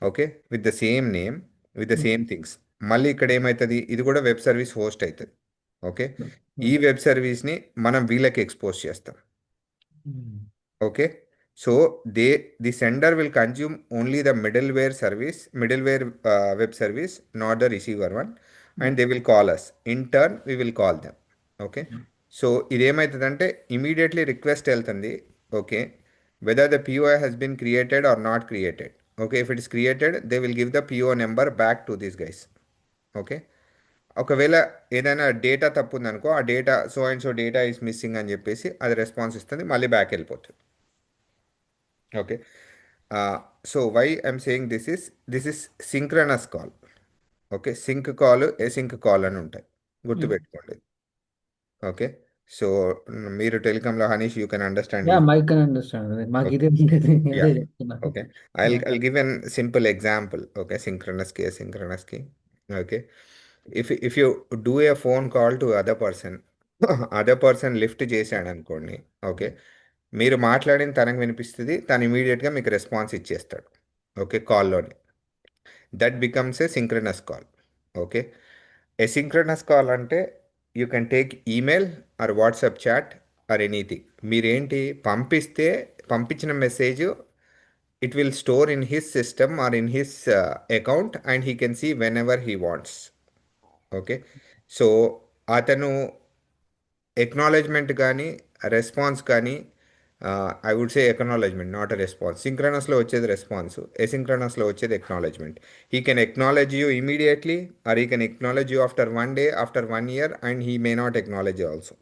Okay, with the same name, with the same things. మళ్ళీ ఇక్కడ ఏమవుతుంది, ఇది కూడా వెబ్ సర్వీస్ హోస్ట్ అవుతుంది. ఓకే, ఈ వెబ్ సర్వీస్ని మనం వీళ్ళకి ఎక్స్పోజ్ చేస్తాం. Okay, so the sender will consume only the middleware web service, not the receiver one, and they will call us. In turn we will call them. Okay, so ఇదేమవుతుందంటే immediately request వెళ్తుంది. Okay, whether the PO has been created or not created. Okay, if it is created they will give the PO number back to this guys. Okay, ఒకవేళ ఏదైనా డేటా తప్పు ఉందనుకో, ఆ data so and so data is missing అని చెప్పేసి అది response ఇస్తుంది, మళ్ళీ బ్యాక్ వెళ్ళిపోతుంది. Okay, so why I'm saying this is synchronous call. Okay, sync call, async call అని ఉంటాయి, గుర్తుపెట్టుకోండి. ఓకే, సో మీరు టెలికాంలో Hanish you can understand yeah, easy. Mike can understand. అదే మాకు ఓకే, ఇదే ఉండేది, యా, అదే చెప్తున్నా. Okay, I'll give an simple example. Okay, సింక్రనస్కి, ఎసింక్రనస్కి. Okay, if you do a phone call to other person, other person lift చేశాడు అనుకోండి, ఓకే, మీరు మాట్లాడిన తనకు వినిపిస్తుంది, తను ఇమీడియట్గా మీకు రెస్పాన్స్ ఇచ్చేస్తాడు, ఓకే, కాల్లోనే. That becomes a synchronous call. Okay. Asynchronous call అంటే you can take email or WhatsApp chat or anything. మీరేంటి పంపిస్తే పంపించిన message it will store in his system or in his account and he can see whenever he wants. Okay. So అతను acknowledgement కానీ response కానీ, I would say acknowledgement not a response. సింక్రనస్లో వచ్చేది response, ఎసింక్రనస్లో వచ్చేది acknowledgement. He can acknowledge you immediately or he can acknowledge you after 1 day, after 1 year, and he may not acknowledge also.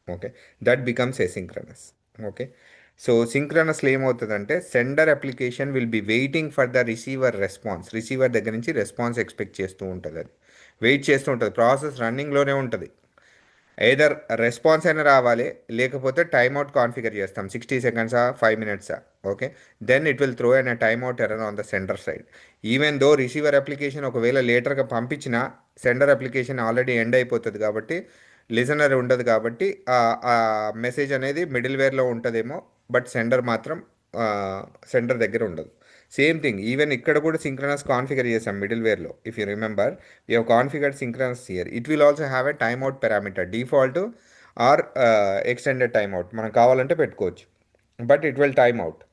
Okay. That becomes asynchronous. Okay. So సింక్రనస్లో ఏమవుతుందంటే sender application will be waiting for the receiver response. Receiver దగ్గర నుంచి response expect చేస్తూ ఉంటుంది, అది wait చేస్తూ ఉంటుంది, process రన్నింగ్లోనే ఉంటుంది. ఏదర్ రెస్పాన్స్ అయినా రావాలి, లేకపోతే టైమ్ అవుట్ కాన్ఫిగర్ చేస్తాం, 60 seconds 5 minutes. Okay. Then it will throw an time out error on the sender side. Even though receiver application ఒకవేళ లేటర్గా పంపించిన సెండర్ అప్లికేషన్ ఆల్రెడీ ఎండ్ అయిపోతుంది కాబట్టి లిజనర్ ఉండదు కాబట్టి ఆ మెసేజ్ అనేది మిడిల్ వేర్లో ఉంటుందేమో, బట్ సెండర్ మాత్రం సెండర్ దగ్గర ఉండదు. సేమ్ థింగ్ ఈవెన్ ఇక్కడ కూడా సింక్రనస్ కాన్ఫిగర్ చేసాం మిడిల్ వేర్లో. If you remember, we have configured synchronous here. It will also have a timeout parameter, default or extended timeout. మనం కావాలంటే పెట్టుకోవచ్చు, but it will time out.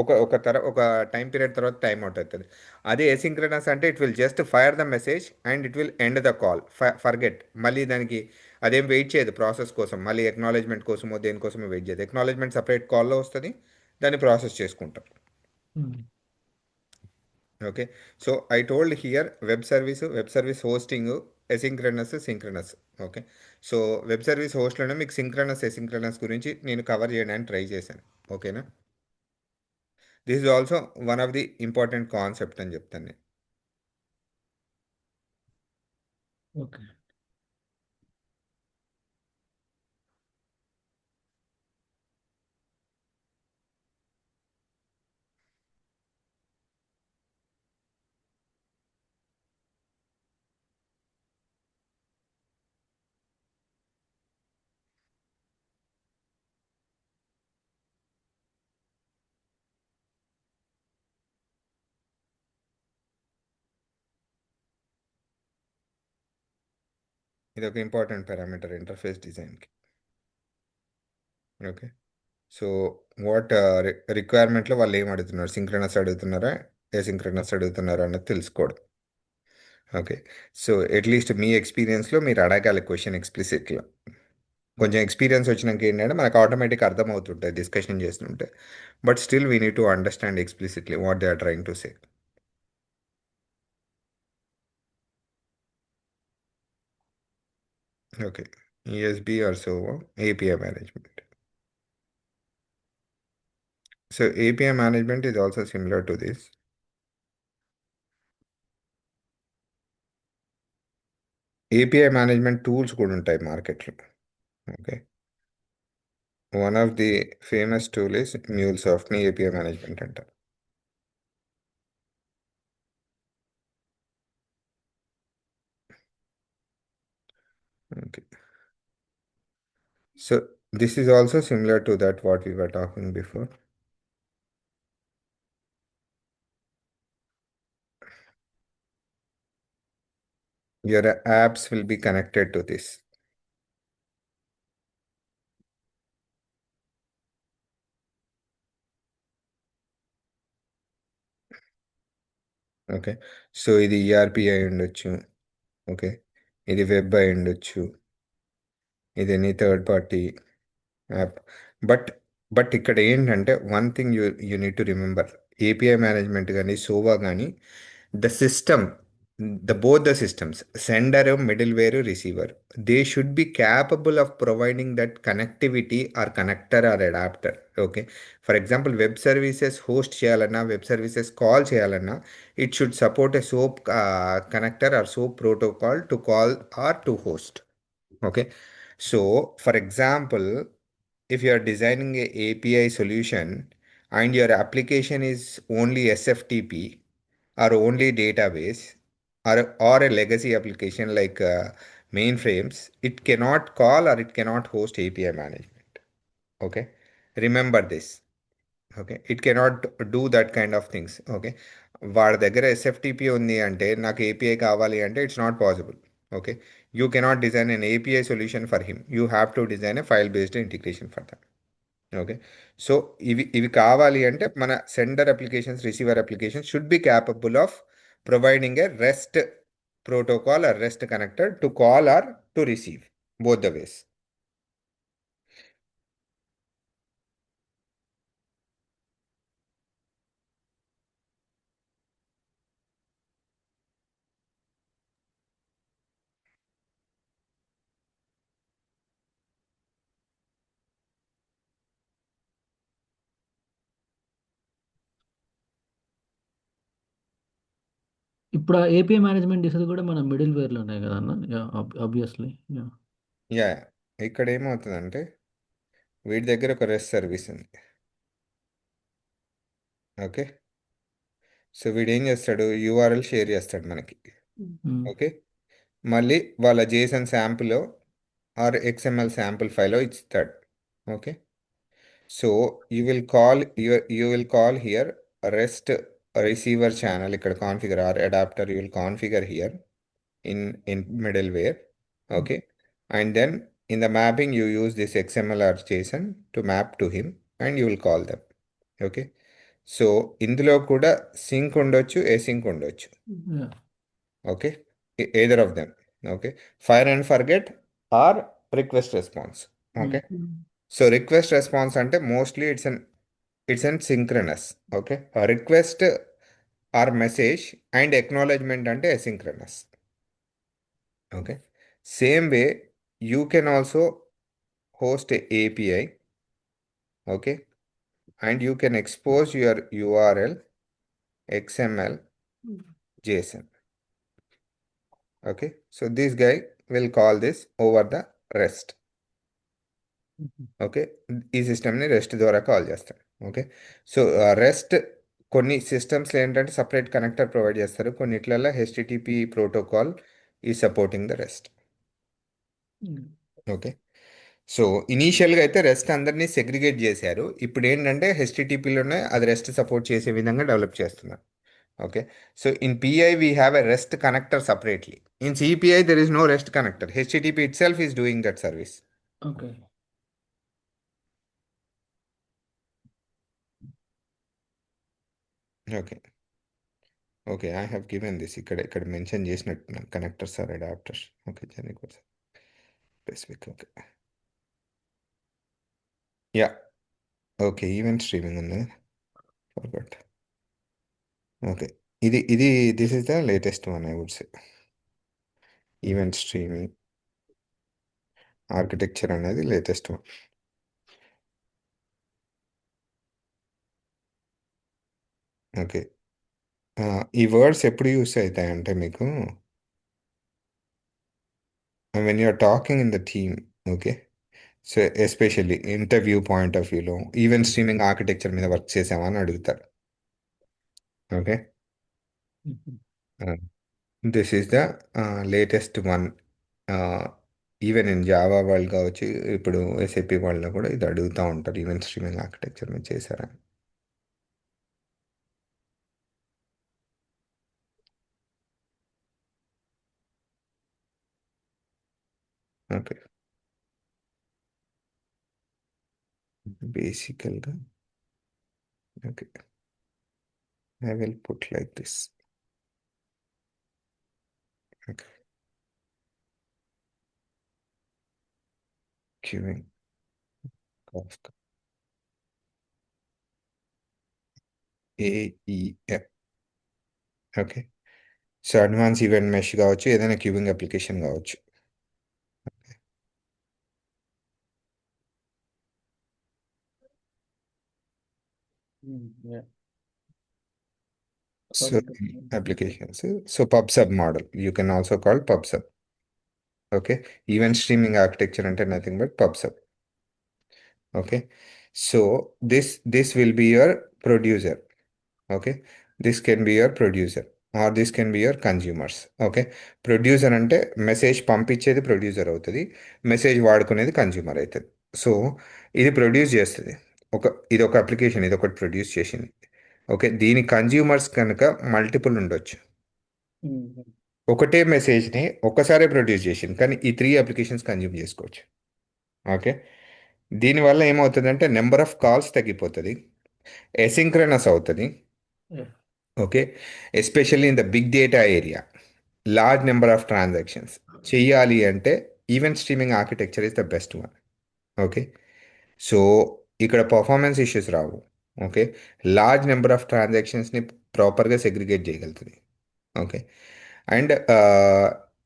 ఒక టైం పీరియడ్ తర్వాత టైం అవుట్ అవుతుంది. అదే ఎసింక్రనస్ అంటే it will just fire the message and it will end the call, forget. మళ్ళీ దానికి అదేం వెయిట్ చేయదు ప్రాసెస్ కోసం, మళ్ళీ ఎక్నాలెడ్జ్మెంట్ కోసమో దేనికోసమో వెయిట్ చేయదు. ఎక్నాలెడ్జ్మెంట్ సపరేట్ కాల్లో వస్తుంది, దాన్ని ప్రాసెస్ చేసుకుంటాం. Okay. So I told here web service hosting, asynchronous, synchronous. Okay. So web service హోస్ట్లోనే మీకు సింక్రనస్ ఎసింక్రనస్ గురించి నేను కవర్ చేయడానికి ట్రై చేశాను. ఓకేనా. This is also one of the important concept అని చెప్తాను నేను. ఓకే. ఇది ఒక ఇంపార్టెంట్ పారామీటర్ ఇంటర్ఫేస్ డిజైన్కి. ఓకే. సో వాట్ రిక్వైర్మెంట్లో వాళ్ళు ఏం అడుగుతున్నారు, సింక్రనస్ అడుగుతున్నారా ఎసింక్రనస్ అడుగుతున్నారా అన్నది తెలుసుకోవడం. ఓకే. సో అట్లీస్ట్ మీ ఎక్స్పీరియన్స్లో మీరు అడగాలి క్వశ్చన్ ఎక్స్ప్లిసిట్గా. కొంచెం ఎక్స్పీరియన్స్ వచ్చినాక ఏంటంటే మనకు ఆటోమేటిక్ అర్థమవుతుంటుంది డిస్కషన్ చేస్తుంటే, but still we need to understand explicitly what they are trying to say. Okay. ESB or so API management. So API management is also similar to this. API management tools కూడా ఉంటాయి మార్కెట్లో. Okay. One of the famous tool is MuleSoftని API management అంటారు. Okay. So this is also similar to that what we were talking before. Your apps will be connected to this. Okay. So ఇది ERP అయి ఉండొచ్చు, okay, ఇది web అయి ఉండొచ్చు, ఇది any third party app. But but ఇక్కడ ఏంటంటే one thing you need to remember, API management కానీ సోవా కానీ the system, both the systems, sender, middleware, receiver, they should be capable of providing that connectivity or connector or adapter. Okay. For example, web services host చేయాలన్నా, web services call చేయాలన్నా, it should support a SOAP connector or SOAP protocol to call or to host. Okay. So for example, if you are designing a API solution and your application is only SFTP or only database, or a legacy application like mainframes, it cannot call or it cannot host API management. Okay, remember this. Okay, it cannot do that kind of things. Okay, వాడి దగ్గర SFTP ఉంది అంటే నాకు API కావాలి అంటే it's not possible. Okay, you cannot design an API solution for him, you have to design a file based integration for that. Okay, so ఇవి కావాలి అంటే మన sender applications, receiver applications should be capable of providing a REST protocol or REST connector to call or to receive, both the ways. ఇప్పుడు ఆ API management చేసేది కూడా మన middle వేర్లో ఉన్నాయి కదా అన్న. Yeah, obviously. యా. యా, ఇక్కడ ఏమవుతుందంటే వీటి దగ్గర ఒక రెస్ట్ సర్వీస్ ఉంది. ఓకే, సో వీడు ఏం చేస్తాడు, యూఆర్ఎల్ షేర్ చేస్తాడు మనకి. ఓకే, మళ్ళీ వాళ్ళ JSON sample or XML sample ఫైల్లో ఇస్తాడు. Okay, so you will call here REST receiver channel, ఇక్కడ configure or adapter you will configure here in middleware. Okay, and then in the mapping you use this XML or JSON to map to him and you will call them. Okay, so ఇందులో కూడా sync ఉండొచ్చు, async ఉండొచ్చు. Yeah. Okay, either of them. Okay, fire and forget or request response. Okay, so request response అంటే mostly it's an synchronous. Okay, request or message and acknowledgement అంటే asynchronous. Okay, same way you can also host a API. Okay, and you can expose your URL, XML, JSON. Okay, so this guy will call this over the REST. Okay, ఈ సిస్టమ్ని rest ద్వారా call చేస్తాం. Okay, so rest కొన్ని సిస్టమ్స్లో ఏంటంటే separate connector provide చేస్తారు, కొన్నిట్లలో HTTP protocol ఈ supporting the rest. Okay, so ఇనీషియల్గా అయితే రెస్ట్ అందరినీ సెగ్రిగేట్ చేశారు, ఇప్పుడు ఏంటంటే హెచ్టిటిపిలోనే అది రెస్ట్ సపోర్ట్ చేసే విధంగా డెవలప్ చేస్తున్నారు. Okay, so in PI we have a REST connector separately, in CPI there is no REST connector, HTTP itself is doing that service. Okay. Okay, okay, I have given this, ఇక్కడ mention చేసినట్టున్నాను, connectors or adapters. Okay, specific. Okay, yeah, okay, event streaming ఉంది, forgot. Okay, ఇది this is the latest one I would say. Event streaming architecture అనేది latest one. Okay, ఈ words ఎప్పుడు use అవుతాయంటే మీకు when you are talking in the team. Okay, so especially interview point of వ్యూలో event streaming architecture మీద work చేసామని అడుగుతారు. Okay, this is the latest one. Even in Java world కావచ్చు, ఇప్పుడు ఎస్ఏపి వరల్డ్లో కూడా ఇది అడుగుతూ ఉంటారు, ఈవెంట్ స్ట్రీమింగ్ ఆర్కిటెక్చర్ మీద చేశారా. ఓకే, బేసికల్గా okay, I will put like this. Okay, queuing, Kafka, AEM. Okay, so advance event mesh కావచ్చు, ఏదైనా క్యూబింగ్ అప్లికేషన్ కావచ్చు. Yeah. So applications, so pub sub model you can also call pub sub. Okay, event streaming architecture అంటే nothing but pub sub. Okay, so this will be your producer. Okay, this can be your producer. Or this can be your consumers. Okay, producer అంటే message పంపించేది producer అవుతుంది, message వాడుకునేది consumer అవుతుంది. So ఇది produce చేస్తుంది, ఇది ఒక application, ఇది ఒకటి ప్రొడ్యూస్ చేసింది. ఓకే, దీని కన్జ్యూమర్స్ కనుక మల్టిపుల్ ఉండొచ్చు. ఒకటే మెసేజ్ని ఒక్కసారే ప్రొడ్యూస్ చేసింది, కానీ ఈ 3 అప్లికేషన్స్ కన్జ్యూమ్ చేసుకోవచ్చు. ఓకే, దీనివల్ల ఏమవుతుందంటే నెంబర్ ఆఫ్ కాల్స్ తగ్గిపోతుంది, ఎసింక్రనస్ అవుతుంది. Okay, especially in the big data area, large number of transactions చెయ్యాలి అంటే event streaming architecture is the best one. Okay, so ఇక్కడ పర్ఫార్మెన్స్ ఇష్యూస్ రావు. ఓకే, లార్జ్ నెంబర్ ఆఫ్ ట్రాన్సాక్షన్స్ని ప్రాపర్గా సెగ్రిగేట్ చేయగలుగుతుంది. Okay, and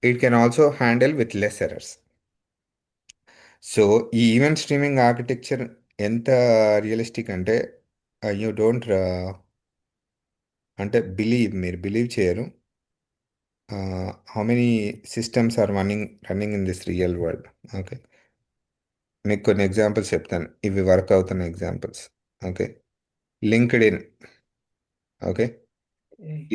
it can also handle with less errors. So ఈ event streaming architecture ఎంత realistic అంటే యూ డోంట్ అంటే మీరు బిలీవ్ చేయరు how many systems are running in this real world. Okay, మీకు కొన్ని ఎగ్జాంపుల్స్ చెప్తాను, ఇవి వర్క్ అవుతున్న examples. Okay, linked in, okay,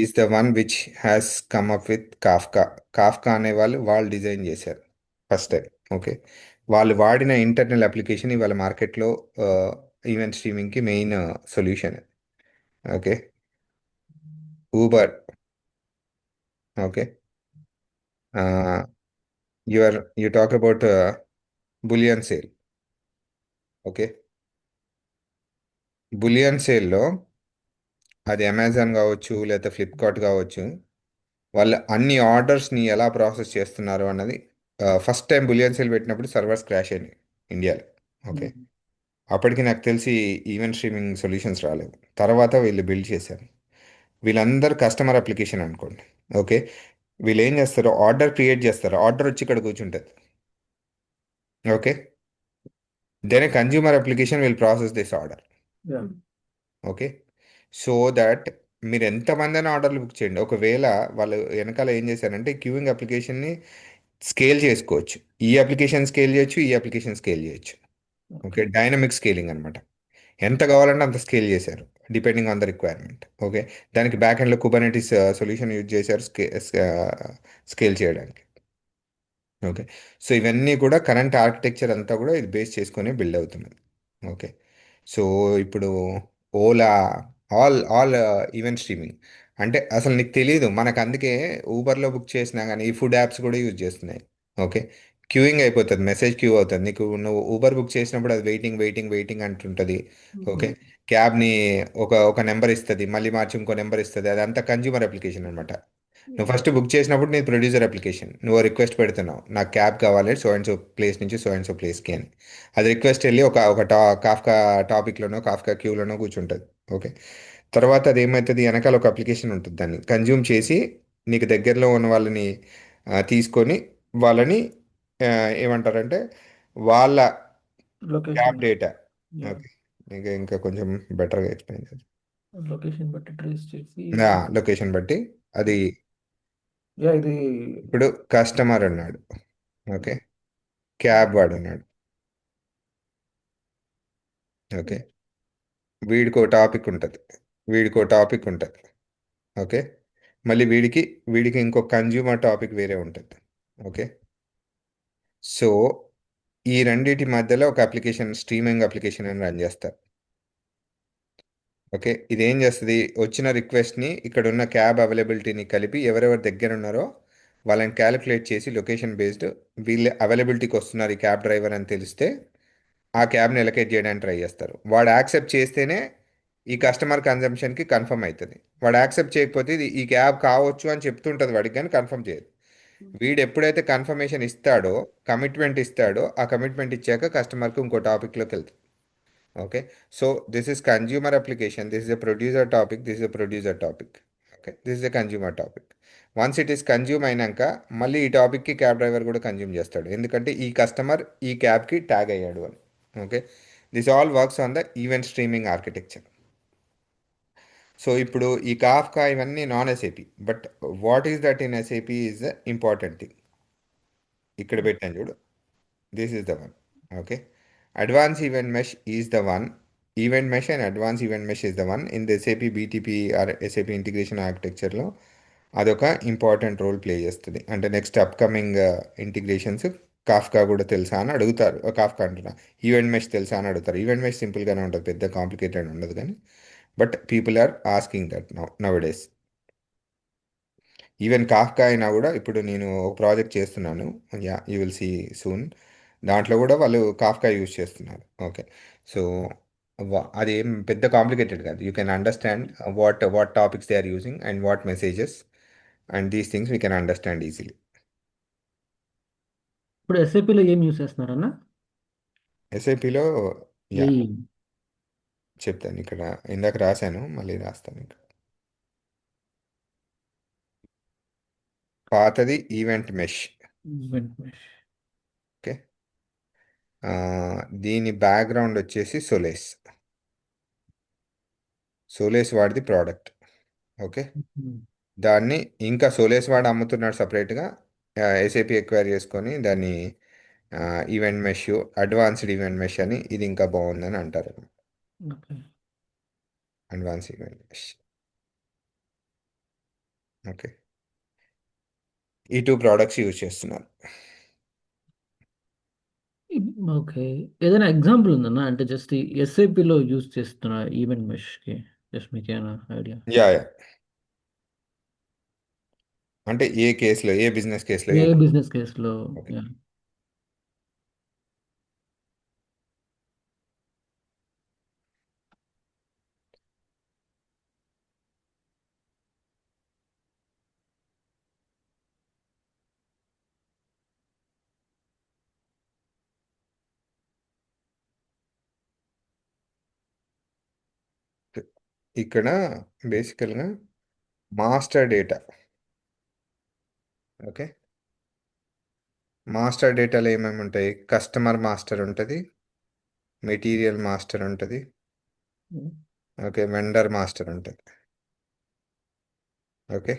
is the one which has come up with Kafka. Kafka అనే వాళ్ళు డిజైన్ చేశారు ఫస్ట్ టైం. ఓకే, వాళ్ళు వాడిన ఇంటర్నల్ అప్లికేషన్ ఇవాళ మార్కెట్లో ఈవెంట్ స్ట్రీమింగ్కి main solution. Okay, Uber. Okay, you talk about billion sale. Okay, billion సేల్లో అది అమెజాన్ కావచ్చు లేదా ఫ్లిప్కార్ట్ కావచ్చు, వాళ్ళు అన్ని ఆర్డర్స్ని ఎలా ప్రాసెస్ చేస్తున్నారు అన్నది ఫస్ట్ టైం బులియన్ సేల్ పెట్టినప్పుడు సర్వర్స్ క్రాష్ అయినాయి ఇండియాలో. ఓకే, అప్పటికి నాకు తెలిసి ఈవెంట్ స్ట్రీమింగ్ సొల్యూషన్స్ రాలేవు, తర్వాత వీళ్ళు బిల్డ్ చేశారు. వీళ్ళందరూ కస్టమర్ అప్లికేషన్ అనుకోండి. ఓకే, వీళ్ళు ఏం చేస్తారు, ఆర్డర్ క్రియేట్ చేస్తారు, ఆర్డర్ వచ్చి ఇక్కడ కూర్చుంటుంది. Okay, then consumer application will process this order. Okay, so that మీరు ఎంతమంది ఆర్డర్లు బుక్ చేయండి, ఒకవేళ వాళ్ళు వెనకాల ఏం చేశారంటే క్యూయింగ్ అప్లికేషన్ని స్కేల్ చేసుకోవచ్చు, ఈ అప్లికేషన్ స్కేల్ చేయొచ్చు, ఈ అప్లికేషన్ స్కేల్ చేయొచ్చు. ఓకే, డైనమిక్ స్కేలింగ్ అనమాట, ఎంత కావాలంటే అంత స్కేల్ చేశారు depending on the requirement. Okay, దానికి బ్యాక్ ఎండ్లో కుబర్నెటిస్ సొల్యూషన్ యూజ్ చేశారు స్కేల్ చేయడానికి. ఓకే, సో ఇవన్నీ కూడా కరెంట్ ఆర్కిటెక్చర్ అంతా కూడా ఇది బేస్ చేసుకొని బిల్డ్ అవుతున్నది. ఓకే, సో ఇప్పుడు ఓలా, ఆల్ ఈవెంట్ స్ట్రీమింగ్ అంటే అసలు నీకు తెలియదు మనకు, అందుకే ఊబర్లో బుక్ చేసినా కానీ ఈ ఫుడ్ యాప్స్ కూడా యూజ్ చేస్తున్నాయి. ఓకే, క్యూయింగ్ అయిపోతుంది, మెసేజ్ క్యూ అవుతుంది నీకు, నువ్వు ఊబర్ బుక్ చేసినప్పుడు అది వెయిటింగ్ వెయిటింగ్ వెయిటింగ్ అంటుంటుంది. ఓకే, క్యాబ్ని ఒక నెంబర్ ఇస్తుంది, మళ్ళీ మార్చి ఇంకో నెంబర్ ఇస్తుంది, అదంతా కన్జ్యూమర్ అప్లికేషన్ అనమాట. నువ్వు ఫస్ట్ బుక్ చేసినప్పుడు నీ ప్రొడ్యూసర్ అప్లికేషన్, నువ్వు రిక్వెస్ట్ పెడుతున్నావు నాకు క్యాబ్ కావాలి సో అండ్ సో ప్లేస్ నుంచి సో అండ్ సో ప్లేస్కి అని. అది రిక్వెస్ట్ వెళ్ళి ఒక కాఫ్కా టాపిక్లోనో కాఫ్కా క్యూలోనో కూర్చుంటుంది. ఓకే, తర్వాత అది ఏమవుతుంది, వెనకాల ఒక అప్లికేషన్ ఉంటుంది, దాన్ని కన్జ్యూమ్ చేసి నీకు దగ్గరలో ఉన్న వాళ్ళని తీసుకొని వాళ్ళని ఆ, ఏమంటారంటే వాళ్ళ cab location. Data. Yeah, okay, ఇంకా కొంచెం బెటర్గా ఎక్స్ప్లెయిన్ చేసి లొకేషన్ బట్టి ట్రేస్ చేసి. లొకేషన్ బట్టి అది. యా, ఇది. ఇప్పుడు కస్టమర్ ఉన్నాడు, ఓకే, క్యాబ్ వాడు ఉన్నాడు. ఓకే, వీడికో టాపిక్ ఉంటుంది, వీడికో టాపిక్ ఉంటుంది. ఓకే, మళ్ళీ వీడికి ఇంకో కన్జ్యూమర్ టాపిక్ వేరే ఉంటుంది. ఓకే, సో ఈ రెండిటి మధ్యలో ఒక అప్లికేషన్, స్ట్రీమింగ్ అప్లికేషన్ అని రన్ చేస్తారు. ఓకే, ఇది ఏం చేస్తుంది, వచ్చిన రిక్వెస్ట్ని ఇక్కడ ఉన్న క్యాబ్ అవైలబిలిటీని కలిపి ఎవరెవరి దగ్గర ఉన్నారో వాళ్ళని క్యాలిక్యులేట్ చేసి లొకేషన్ బేస్డ్ వీళ్ళ అవైలబిలిటీకి వస్తున్నారు ఈ క్యాబ్ డ్రైవర్ అని తెలిస్తే ఆ క్యాబ్ని ఎలకేట్ చేయడానికి ట్రై చేస్తారు. వాడు యాక్సెప్ట్ చేస్తేనే ఈ కస్టమర్ కన్జంప్షన్కి కన్ఫర్మ్ అవుతుంది, వాడు యాక్సెప్ట్ చేయకపోతే ఇది ఈ క్యాబ్ కావచ్చు అని చెప్తుంటుంది వాడికి, కానీ కన్ఫర్మ్ చేయదు. వీడు ఎప్పుడైతే కన్ఫర్మేషన్ ఇస్తాడో, కమిట్మెంట్ ఇస్తాడో, ఆ కమిట్మెంట్ ఇచ్చాక కస్టమర్కి ఇంకో టాపిక్లోకి వెళ్తుంది. Okay, so this is consumer application, this is a producer topic, this is a producer topic. Okay, this is a consumer topic. Once it is consume అయినాక మళ్ళీ ఈ టాపిక్కి క్యాబ్ డ్రైవర్ కూడా కన్జ్యూమ్ చేస్తాడు, ఎందుకంటే ఈ కస్టమర్ ఈ క్యాబ్కి ట్యాగ్ అయ్యాడు అని. Okay, this all works on the event streaming architecture. So ఇప్పుడు ఈ కాఫ్కా ఇవన్నీ non SAP, but what is that in SAP is the important thing. ఇక్కడ పెట్టాను చూడు, this is the one. Okay, advance event mesh is the one. Event mesh and advance event mesh is the one in the SAP BTP or SAP integration ఆర్కిటెక్చర్లో. అదొక important role play చేస్తుంది. అంటే next upcoming integrations Kafka కూడా తెలుసా అని అడుగుతారు. Kafka అంటున్నా, event mesh తెలుసా అని అడుగుతారు. ఈవెంట్ మెష్ సింపుల్గానే ఉంటుంది, పెద్ద కాంప్లికేటెడ్ ఉండదు కానీ, but people are asking that nowadays. Even Kafka అయినా కూడా ఇప్పుడు నేను ఒక ప్రాజెక్ట్ చేస్తున్నాను, yeah you will see soon. దాంట్లో కూడా వాళ్ళు కాఫ్కా యూజ్ చేస్తున్నారు. ఓకే. సో అది ఏం పెద్ద కాంప్లికేటెడ్ కాదు. You can understand what topics they are using and what messages and these things we can understand easily. ఇప్పుడు ఎస్ఏపిలో ఏం యూస్ చేస్తున్నారన్న? ఎస్ఐపిలో యా ఏఈ. చెప్తాను. ఇక్కడ ఇందాక రాశాను, మళ్ళీ రాస్తాను. ఇక్కడ పాతది event mesh. Event mesh. Okay. దీని బ్యాక్గ్రౌండ్ వచ్చేసి సోలేస్. సోలేస్ వాడిది ప్రోడక్ట్. ఓకే. దాన్ని ఇంకా సోలేస్ వాడు అమ్ముతున్నాడు సపరేట్గా. ఎస్ఏపి ఎక్వైర్ చేసుకొని దాన్ని event mesh, advanced event mesh అని, ఇది ఇంకా బాగుందని అంటారు. Okay. Advance event mesh. Okay. ఈ టూ ప్రోడక్ట్స్ యూజ్ చేస్తున్నారు. ఓకే. ఏదైనా ఎగ్జాంపుల్ ఉందన్న? అంటే జస్ట్ ఈ ఎస్ఐపిలో యూస్ చేస్తున్న ఈవెంట్ మెష్కి జస్ట్ మీకు ఏమైనా ఐడియా? Yeah yeah. అంటే ఏ కేసులో, ఏ బిజినెస్ కేసులో ఏ యూజ్. బిజినెస్ కేసులో? ఓకే. యా. ఇక్కడ బేసికల్గా మాస్టర్ డేటా. ఓకే. మాస్టర్ డేటాలో ఏమేమి ఉంటాయి? కస్టమర్ మాస్టర్ ఉంటుంది, మెటీరియల్ మాస్టర్ ఉంటుంది, ఓకే, వెండర్ మాస్టర్ ఉంటుంది. ఓకే.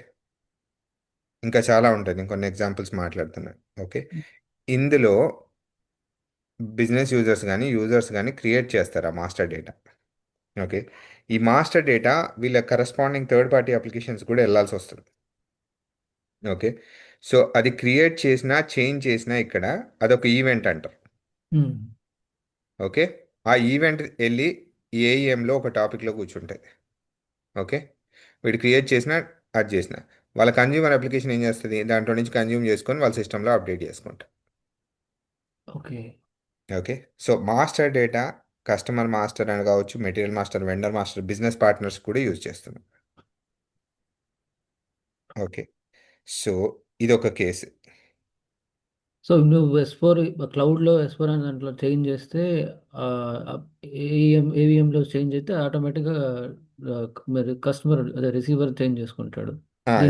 ఇంకా చాలా ఉంటుంది, ఇంకొన్ని ఎగ్జాంపుల్స్ మాట్లాడుతున్నాను. ఓకే. ఇందులో బిజినెస్ యూజర్స్ కానీ యూజర్స్ కానీ క్రియేట్ చేస్తారు ఆ మాస్టర్ డేటా. ఓకే. ఈ మాస్టర్ డేటా వీళ్ళ కరస్పాండింగ్ థర్డ్ పార్టీ అప్లికేషన్స్ కూడా వెళ్ళాల్సి వస్తుంది. ఓకే. సో అది క్రియేట్ చేసినా చేంజ్ చేసినా ఇక్కడ అదొక ఈవెంట్ అంటారు. ఓకే. ఆ ఈవెంట్ వెళ్ళి ఏఈఎంలో ఒక టాపిక్లో కూర్చుంటుంది. ఓకే. వీడు క్రియేట్ చేసిన, అది చేసిన, వాళ్ళ కన్జ్యూమర్ అప్లికేషన్ ఏం చేస్తుంది, దాంట్లో నుంచి కన్జ్యూమ్ చేసుకొని వాళ్ళ సిస్టంలో అప్డేట్ చేసుకుంటారు. Okay. Okay. So master data customer master అని కావచ్చు, material master, vendor master, business partners కూడా యూజ్ చేస్తున్నాం. ఓకే. సో ఇది ఒక కేసు. సో నువ్వు ఎస్4 క్లౌడ్లో ఎస్4 అనే దాంట్లో చేంజ్ చేస్తే ఏవిఎంలో చేంజ్ అయితే ఆటోమేటిక్గా మరి కస్టమర్ అదే రిసీవర్ చేంజ్ చేసుకుంటాడు.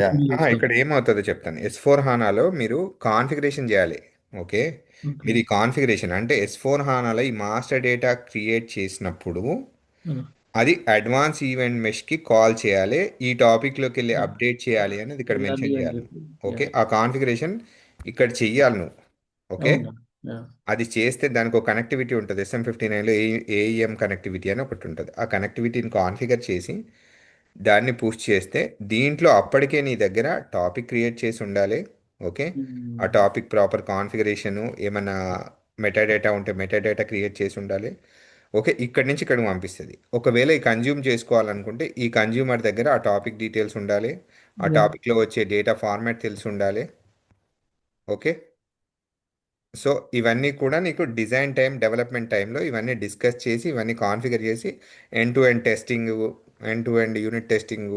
యా. దీన్ని యూస్ ఇక్కడ ఏమవుతుందో చెప్తాను. ఎస్4 హానాలో మీరు కాన్ఫిగరేషన్ చేయాలి. ఓకే. ఓకే. మీరు ఈ కాన్ఫిగరేషన్ అంటే ఎస్4 హానాలో ఈ మాస్టర్ డేటా క్రియేట్ చేసినప్పుడు అది అడ్వాన్స్ ఈవెంట్ మెష్కి కాల్ చేయాలి, ఈ టాపిక్లోకి వెళ్ళి అప్డేట్ చేయాలి అనేది ఇక్కడ చేయాలి మెన్షన్ అని చేయాలి. చెప్పి. యా. ఓకే. ఆ కాన్ఫిగరేషన్ ఇక్కడ చెయ్యాలి నువ్వు. ఓకే. అవునా? యా. అది చేస్తే దానికి ఒక కనెక్టివిటీ ఉంటుంది. SM59లో ఏఈఎం కనెక్టివిటీ అని ఒకటి ఉంటుంది. ఆ కనెక్టివిటీని కాన్ఫిగర్ చేసి దాన్ని పుష్ చేస్తే దీంట్లో అప్పటికే నీ దగ్గర టాపిక్ క్రియేట్ చేసి ఉండాలి. ఓకే. ఆ టాపిక్ ప్రాపర్ కాన్ఫిగరేషను, ఏమైనా మెటాడేటా ఉంటే మెటాడేటా క్రియేట్ చేసి ఉండాలి. ఓకే. ఇక్కడి నుంచి ఇక్కడికి పంపిస్తుంది. ఒకవేళ ఈ కన్జ్యూమ్ చేసుకోవాలనుకుంటే ఈ కన్జ్యూమర్ దగ్గర ఆ టాపిక్ డీటెయిల్స్ ఉండాలి, ఆ యా. టాపిక్లో వచ్చే డేటా ఫార్మాట్ తెలిసి ఉండాలి. ఓకే. సో ఇవన్నీ కూడా నీకు డిజైన్ టైం, డెవలప్మెంట్ టైంలో ఇవన్నీ డిస్కస్ చేసి, ఇవన్నీ కాన్ఫిగర్ చేసి, end to end testing, end to end unit testing,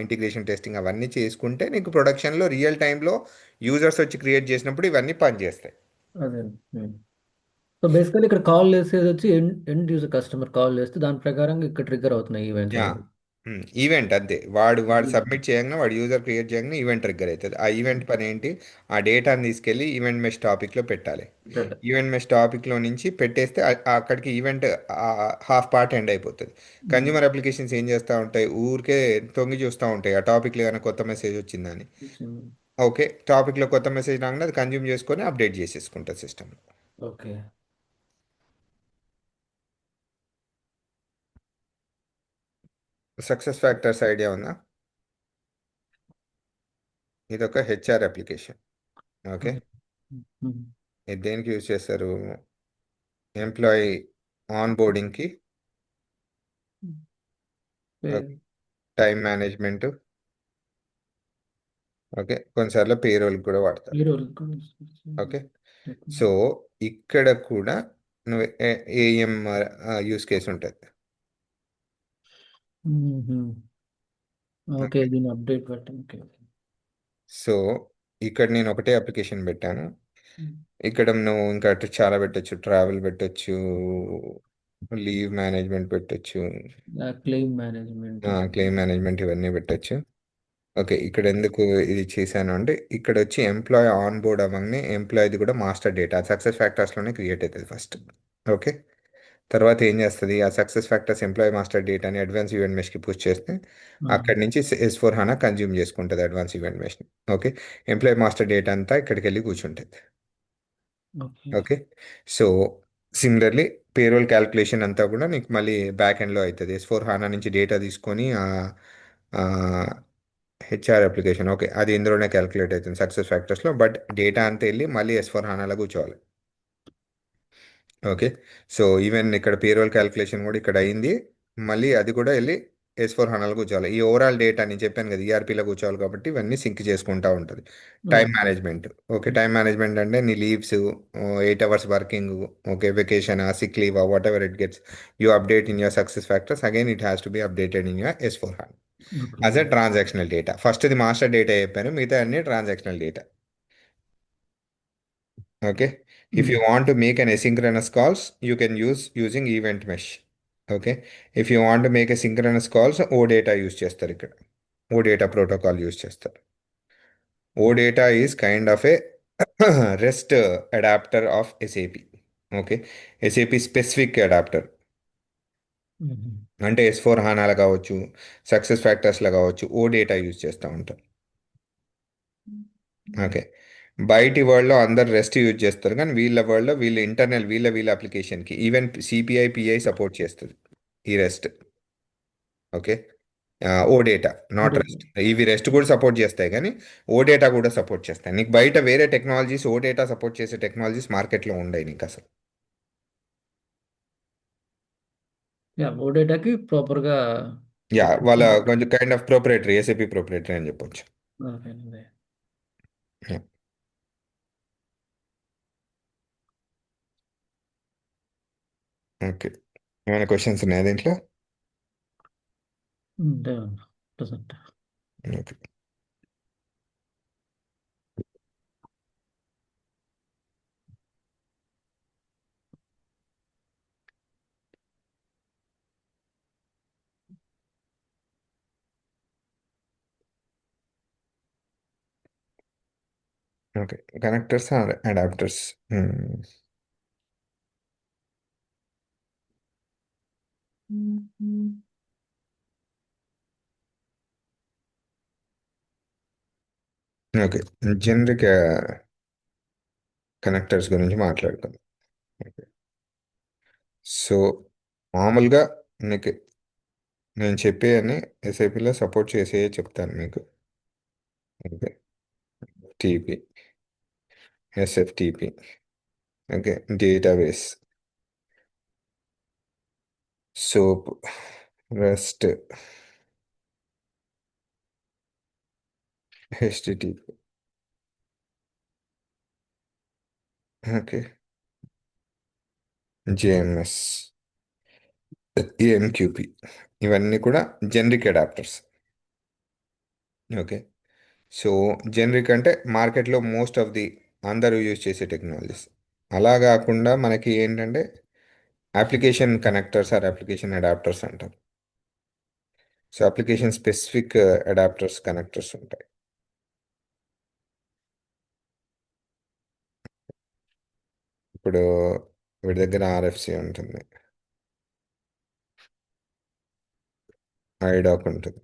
integration testing అవన్నీ చేసుకుంటే నీకు ప్రొడక్షన్లో రియల్ టైంలో యూజర్స్ వచ్చి క్రియేట్ చేసినప్పుడు ఇవన్నీ పనిచేస్తాయి. అదే. సో బేసికల్లీ ఇక్కడ కాల్ చేసేది వచ్చి ఎండ్ యూజర్ కస్టమర్ కాల్ చేస్తే దాని ప్రకారంగా ఇక్కడ ట్రిగ్గర్ అవుతున్నాయి ఈవెంట్స్ యా. అనేవి. ఈవెంట్ అంతే. వాడు సబ్మిట్ చేయగానే, వాడు యూజర్ క్రియేట్ చేయగానే ఈవెంట్ ట్రిగ్గర్ అవుతుంది. ఆ ఈవెంట్ పని ఏంటి? ఆ డేటాని తీసుకెళ్ళి ఈవెంట్ మెష్ టాపిక్లో పెట్టాలి. Good. ఈవెంట్ మెష్ టాపిక్లో నుంచి పెట్టేస్తే అక్కడికి ఈవెంట్ హాఫ్ పార్ట్ ఎండ్ అయిపోతుంది. కన్జ్యూమర్ అప్లికేషన్స్ ఏం చేస్తూ ఉంటాయి, ఊరికే తొంగి చూస్తూ ఉంటాయి ఆ టాపిక్లో ఏమైనా కొత్త మెసేజ్ వచ్చిందని. ఓకే. టాపిక్లో కొత్త మెసేజ్ రాగానే అది కన్జ్యూమ్ చేసుకొని అప్డేట్ చేసేసుకుంటుంది system. Okay. Success factors idea ఉందా? ఇదొక HR application. Okay, okay. Um. ఇది దేనికి యూజ్ చేస్తారు? ఎంప్లాయీ ఆన్ బోర్డింగ్కి, టైం మేనేజ్మెంట్, ఓకే, కొన్నిసార్లు పేరోల్ కూడా వాడతారు. పేరోల్ ఓకే, సో ఇక్కడ కూడా నువ్వు ఏఎం యూస్ కేసు ఉంటుంది. ఓకే, దీని అప్డేట్ పెట్టండి. ఓకే. సో ఇక్కడ నేను ఒకటే అప్లికేషన్ పెట్టాను. ఉమ్. ఇక్కడ నువ్వు ఇంకా అటు చాలా పెట్టచ్చు, ట్రావెల్ పెట్టచ్చు, లీవ్ మేనేజ్మెంట్ పెట్టచ్చు, క్లెయిమ్ మేనేజ్మెంట్. క్లెయిమ్ మేనేజ్మెంట్, ఇవన్నీ పెట్టచ్చు. ఓకే, ఇక్కడ ఎందుకు ఇది చేశాను అంటే ఇక్కడ వచ్చి ఎంప్లాయ్ ఆన్ బోర్డ్ అవ్వగానే ఎంప్లాయ్ది కూడా మాస్టర్ డేటా సక్సెస్ ఫ్యాక్టర్స్లోనే క్రియేట్ అవుతుంది ఫస్ట్. ఓకే, తర్వాత ఏం చేస్తుంది, ఆ సక్సెస్ ఫ్యాక్టర్స్ ఎంప్లాయ్ మాస్టర్ డేటాని అడ్వాన్స్ ఈవెంట్ మెష్కి పుష్ చేస్తే అక్కడి నుంచి S/4HANA కన్జ్యూమ్ చేసుకుంటుంది అడ్వాన్స్ ఈవెంట్ మెష్ని. ఓకే, ఎంప్లాయ్ మాస్టర్ డేటా అంతా ఇక్కడికి వెళ్ళి కూర్చుంటుంది. Okay. Okay, so similarly payroll calculation అంతా కూడా నీకు మళ్ళీ బ్యాక్ ఎండ్లో అవుతుంది. S/4HANA నుంచి డేటా తీసుకొని హెచ్ఆర్ అప్లికేషన్, ఓకే, అది ఇందులోనే క్యాల్కులేట్ అవుతుంది సక్సెస్ ఫ్యాక్టర్స్లో, బట్ డేటా అంతా వెళ్ళి మళ్ళీ S/4HANAలో కూర్చోవాలి. ఓకే, సో ఈవెన్ ఇక్కడ పేరోల్ క్యాల్కులేషన్ కూడా ఇక్కడ అయింది, మళ్ళీ అది కూడా వెళ్ళి S/4HANAలో కూర్చోవాలి. ఈ ఓవరాల్ డేటా నేను చెప్పాను కదా ఈఆర్పీలో కూర్చోవాలి కాబట్టి ఇవన్నీ సింక్ చేసుకుంటూ ఉంటుంది. Time management, okay, time management అంటే నీ leaves, 8 hours working, okay, vacation, sick leave, whatever it gets, you update in your SuccessFactors, again it has to be updated in your S/4HANA as a transactional data. ఫస్ట్ది master data చెప్పాను, మిగతా అన్ని transactional data. Okay, if you want to make an asynchronous calls you can use using event mesh. Okay, if you want to make a synchronous calls OData use చేస్తారు. ఇక్కడ OData protocol use చేస్తారు. OData is kind of A rest adapter of SAP. Okay, SAP specific adapter అంటే S/4HANAలో కావచ్చు, success ఫ్యాక్టర్స్లో కావచ్చు, OData use చేస్తూ ఉంటారు. Okay, బయటి వరల్డ్లో అందరు రెస్ట్ యూజ్ చేస్తారు కానీ వీళ్ళ వరల్డ్లో వీళ్ళ ఇంటర్నల్ వీళ్ళ అప్లికేషన్కి ఈవెన్ సిపిఐ పిఐ సపోర్ట్ చేస్తుంది ఈ REST. Okay, OData not REST, ఇవి రెస్ట్ కూడా సపోర్ట్ చేస్తాయి కానీ ఓడేటా కూడా సపోర్ట్ చేస్తాయి. నీకు బయట వేరే టెక్నాలజీస్ ఓడేటా సపోర్ట్ చేసే టెక్నాలజీస్ మార్కెట్లో ఉండవు నీకు అసలు. ఓడేటాకి ప్రాపర్గా. యా, వాళ్ళ కొంచెం kind of proprietary, SAP proprietary అని చెప్పొచ్చు. ఓకే, ఏమైనా క్వశ్చన్స్ ఉన్నాయా దీంట్లో? Okay, okay, connectors or adapters. Okay, generic connectors గురించి మాట్లాడుకుందాం. ఓకే, సో మామూలుగా నీకు నేను చెప్పేవన్నీ ఎస్ఐపిలో సపోర్ట్ చేసే చెప్తాను మీకు. Okay, TP, SFTP, okay, database, SOAP, REST, HTTP, okay, JMS, AMQP, ఇవన్నీ కూడా generic adapters. Okay, so generic అంటే మార్కెట్లో మోస్ట్ ఆఫ్ ది అందరూ యూజ్ చేసే టెక్నాలజీస్. అలా కాకుండా మనకి ఏంటంటే application connectors or application adapters అంటారు. So application specific adapters connectors ఉంటాయి. ఇప్పుడు వీడి దగ్గర ఆర్ఎఫ్సి ఉంటుంది, ఐడాక్ ఉంటుంది,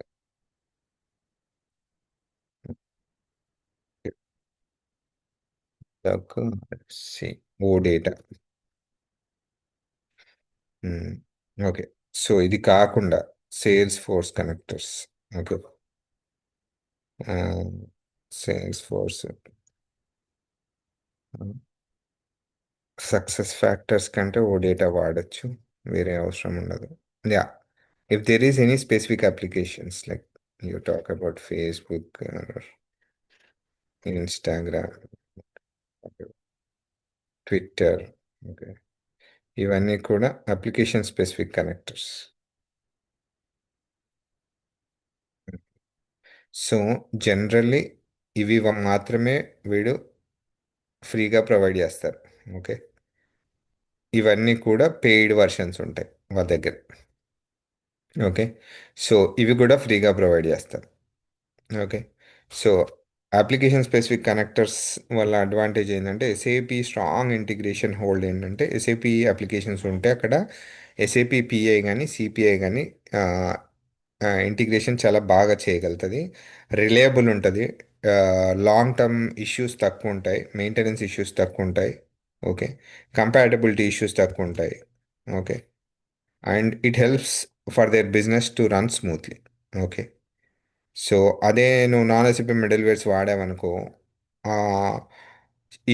RFC, OData. Okay, so ఇది కాకుండా Salesforce connectors. Okay, Salesforce. Success factors కంటే ఓ డేటా వాడచ్చు, వేరే అవసరం ఉండదు. Yeah, if there is any specific applications like you talk about Facebook, Instagram, Twitter, okay, ఇవన్నీ కూడా application specific connectors. So generally ఇవి మాత్రమే వీడు ఫ్రీగా ప్రొవైడ్ చేస్తారు. ఓకే, ఇవన్నీ కూడా పెయిడ్ వర్షన్స్ ఉంటాయి వాళ్ళ దగ్గర. ఓకే, సో ఇవి కూడా ఫ్రీగా ప్రొవైడ్ చేస్తారు. Okay, so application specific connectors వల్ల అడ్వాంటేజ్ ఏంటంటే ఎస్ఏపి స్ట్రాంగ్ ఇంటిగ్రేషన్ హోల్డ్ ఏంటంటే ఎస్ఏపి అప్లికేషన్స్ ఉంటే అక్కడ ఎస్ఏపి పిఐ కానీ సిపిఐ కానీ ఇంటిగ్రేషన్ చాలా బాగా చేయగలుగుతుంది, రిలయబుల్ ఉంటుంది, లాంగ్ టర్మ్ ఇష్యూస్ తక్కువ ఉంటాయి, మెయింటెనెన్స్ ఇష్యూస్ తక్కువ ఉంటాయి. ఓకే, కంపాటబిలిటీ ఇష్యూస్ తక్కువ ఉంటాయి. Okay, and it helps for their business to run smoothly. Okay, so అదే నువ్వు నాన్ ఎస్ఏపి మిడిల్ వేర్స్ వాడావనుకో,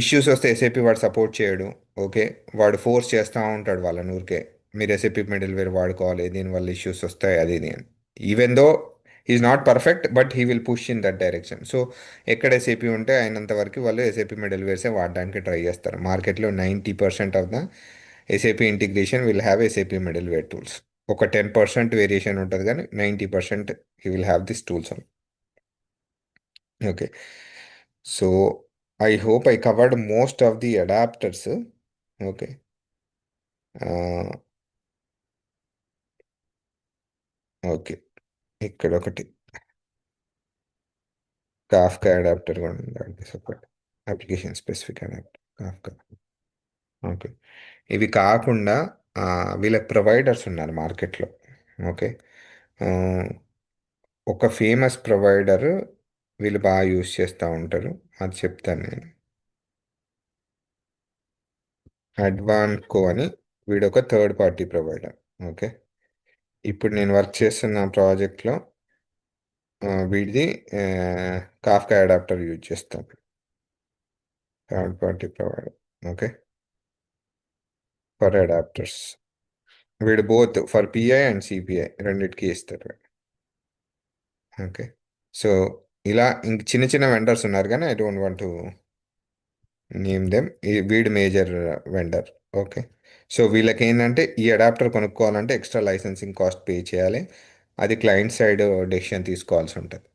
ఇష్యూస్ వస్తే ఎస్ఏపి వాడు సపోర్ట్ చేయడు. ఓకే, వాడు ఫోర్స్ చేస్తూ ఉంటాడు వాళ్ళని ఊరికే, మీరు ఎస్ఏపి మిడిల్ వేర్ వాడుకోవాలి, దీనివల్ల ఇష్యూస్ వస్తాయి అది ఇది అని. Even though is not perfect but he will push in that direction. So ఎక్కడ ఎస్ఏపి ఉంటే అయినంత వరకు వాళ్ళు ఎస్ఏపి మిడిల్ వేర్సే వాడడానికి ట్రై చేస్తారు. మార్కెట్లో 90% of the SAP integration will have SAP middleware tools. ఒక 10% వేరియేషన్ ఉంటుంది కానీ 90% he will have this tools. Okay, so I hope I covered most of the adapters. Okay, okay, ఇక్కడ ఒకటి Kafka adapter కూడా ఉంది separate, application specific adapter Kafka. Okay, ఇవి కాకుండా వీళ్ళ ప్రొవైడర్స్ ఉన్నారు మార్కెట్లో. ఓకే, ఆ, ఒక ఫేమస్ ప్రొవైడర్ వీళ్ళు బాగా యూస్ చేస్తూ ఉంటారు, అది చెప్తాను నేను. అడ్వాన్కో అని, వీడొక థర్డ్ పార్టీ ప్రొవైడర్. ఓకే, ఇప్పుడు నేను వర్క్ చేస్తున్న ప్రాజెక్ట్లో వీడిది కాఫ్కా అడాప్టర్ యూజ్ చేస్తాం, third party provider. Okay, for adapters వీడు both for PI and CPI రెండిటికి ఇస్తాడు. ఓకే, సో ఇలా ఇంక చిన్న చిన్న వెండర్స్ ఉన్నారు కానీ I don't want to name them. వీడు మేజర్ వెండర్. ఓకే, సో వీళ్ళకి ఏంటంటే ఈ అడాప్టర్ కొనుక్కోవాలంటే ఎక్స్ట్రా లైసెన్సింగ్ కాస్ట్ పే చేయాలి, అది క్లయింట్ సైడ్ డెసిషన్ తీసుకోవాల్సి ఉంటుంది,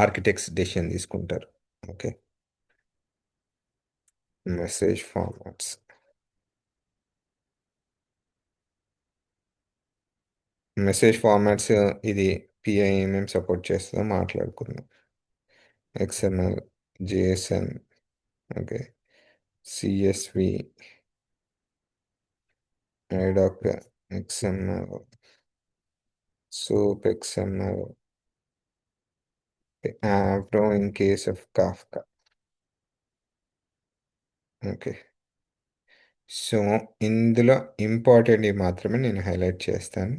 ఆర్కిటెక్ట్స్ డెసిషన్ తీసుకుంటారు. Okay, message formats. Message formats ఇది పిఐ ఏమేమి సపోర్ట్ చేస్తుందో మాట్లాడుకుందాం. XML, JSN, okay, CSV, IDoc XML, soup XML, Avro in case of Kafka. Okay, so ఇందులో ఇంపార్టెంట్ మాత్రమే నేను హైలైట్ చేస్తాను.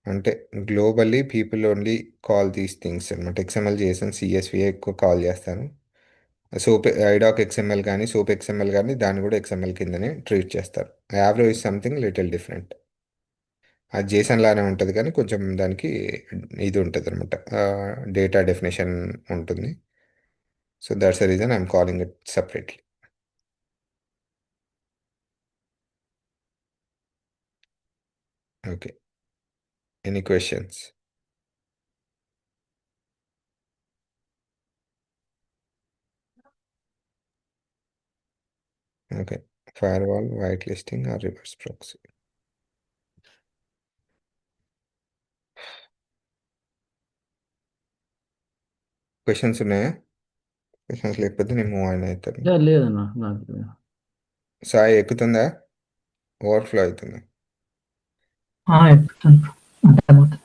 అంటే globally people only call these things అనమాట. ఎక్స్ఎంఎల్ చేసాను, సిఎస్వి ఎక్కువ కాల్ చేస్తాను. సోప్ ఐడాక్ ఎక్స్ఎంఎల్ కానీ సోప్ ఎక్స్ఎంఎల్ కానీ దాన్ని కూడా ఎక్స్ఎంఎల్ కిందనే ట్రీట్ చేస్తారు. యావ్రో ఇస్ సంథింగ్ లిటిల్ డిఫరెంట్. అది జేసన్ లానే ఉంటుంది కానీ కొంచెం దానికి ఇది ఉంటుంది అనమాట, డేటా డెఫినేషన్ ఉంటుంది. So that's the reason I'm calling it separately. Okay, any questions? Okay, firewall, white listing or reverse proxy. Questions ఉన్నాయా? క్వశ్చన్స్ లేకపోతే నేను మూవ్ అయిన అవుతాను. లేదన్నా నాకు. సాయి ఎక్కుతుందా, ఓవర్ఫ్లో అవుతుందా? ఎక్కుతాను అర్థమవుతుంది.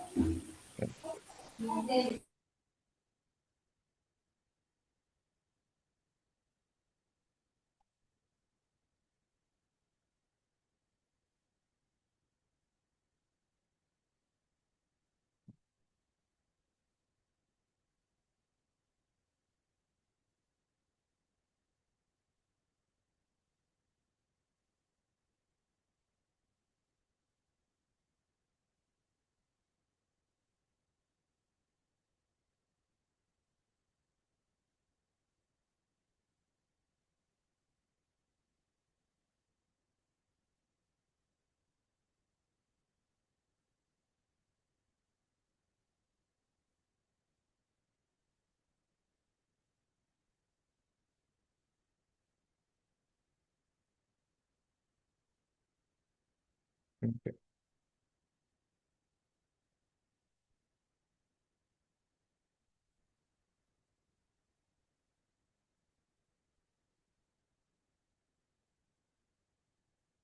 ఓకే.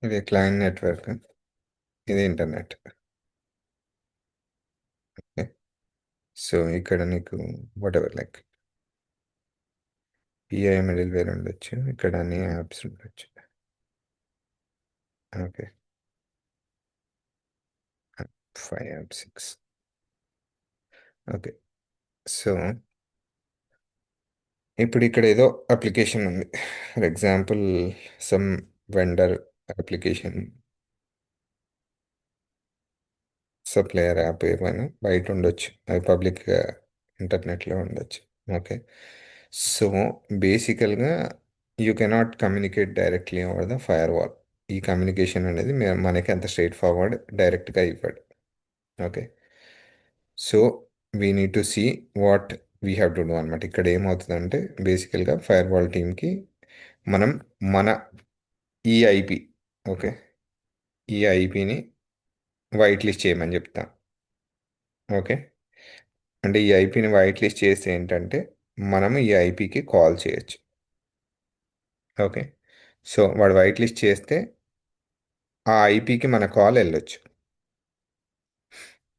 ఇది క్లయింట్ నెట్వర్క్, ఇది ఇంటర్నెట్. ఓకే. సో ఇక్కడ నీకు whatever like PI middleware ఉండొచ్చు, ఇక్కడ అన్ని యాప్స్ ఉండొచ్చు. ఓకే. 5 యాప్ 6. ఓకే. సో ఇప్పుడు ఇక్కడ ఏదో అప్లికేషన్ ఉంది, for example some vendor application, supplier app ఏమైనా బయట ఉండొచ్చు, అది పబ్లిక్ ఇంటర్నెట్లో ఉండొచ్చు. ఓకే. సో బేసికల్గా you cannot communicate directly over the firewall. ఈ కమ్యూనికేషన్ అనేది మనకి అంత స్ట్రైట్ ఫార్వర్డ్ డైరెక్ట్గా ఇవ్వడు. Okay. So we need to see what we have to do అనమాట. ఇక్కడ ఏమవుతుందంటే బేసికల్గా ఫైర్ వాల్ టీమ్కి మనం మన ఈ ఐపీ, ఓకే, ఈ ఐపీని వైట్ లిస్ట్ చేయమని చెప్తాం. ఓకే. అంటే ఈ ఐపీని వైట్ లిస్ట్ చేస్తే ఏంటంటే మనం ఈ ఐపీకి కాల్ చేయొచ్చు. ఓకే. సో వాడు వైట్ లిస్ట్ చేస్తే ఆ ఐపీకి మన కాల్ వెళ్ళొచ్చు.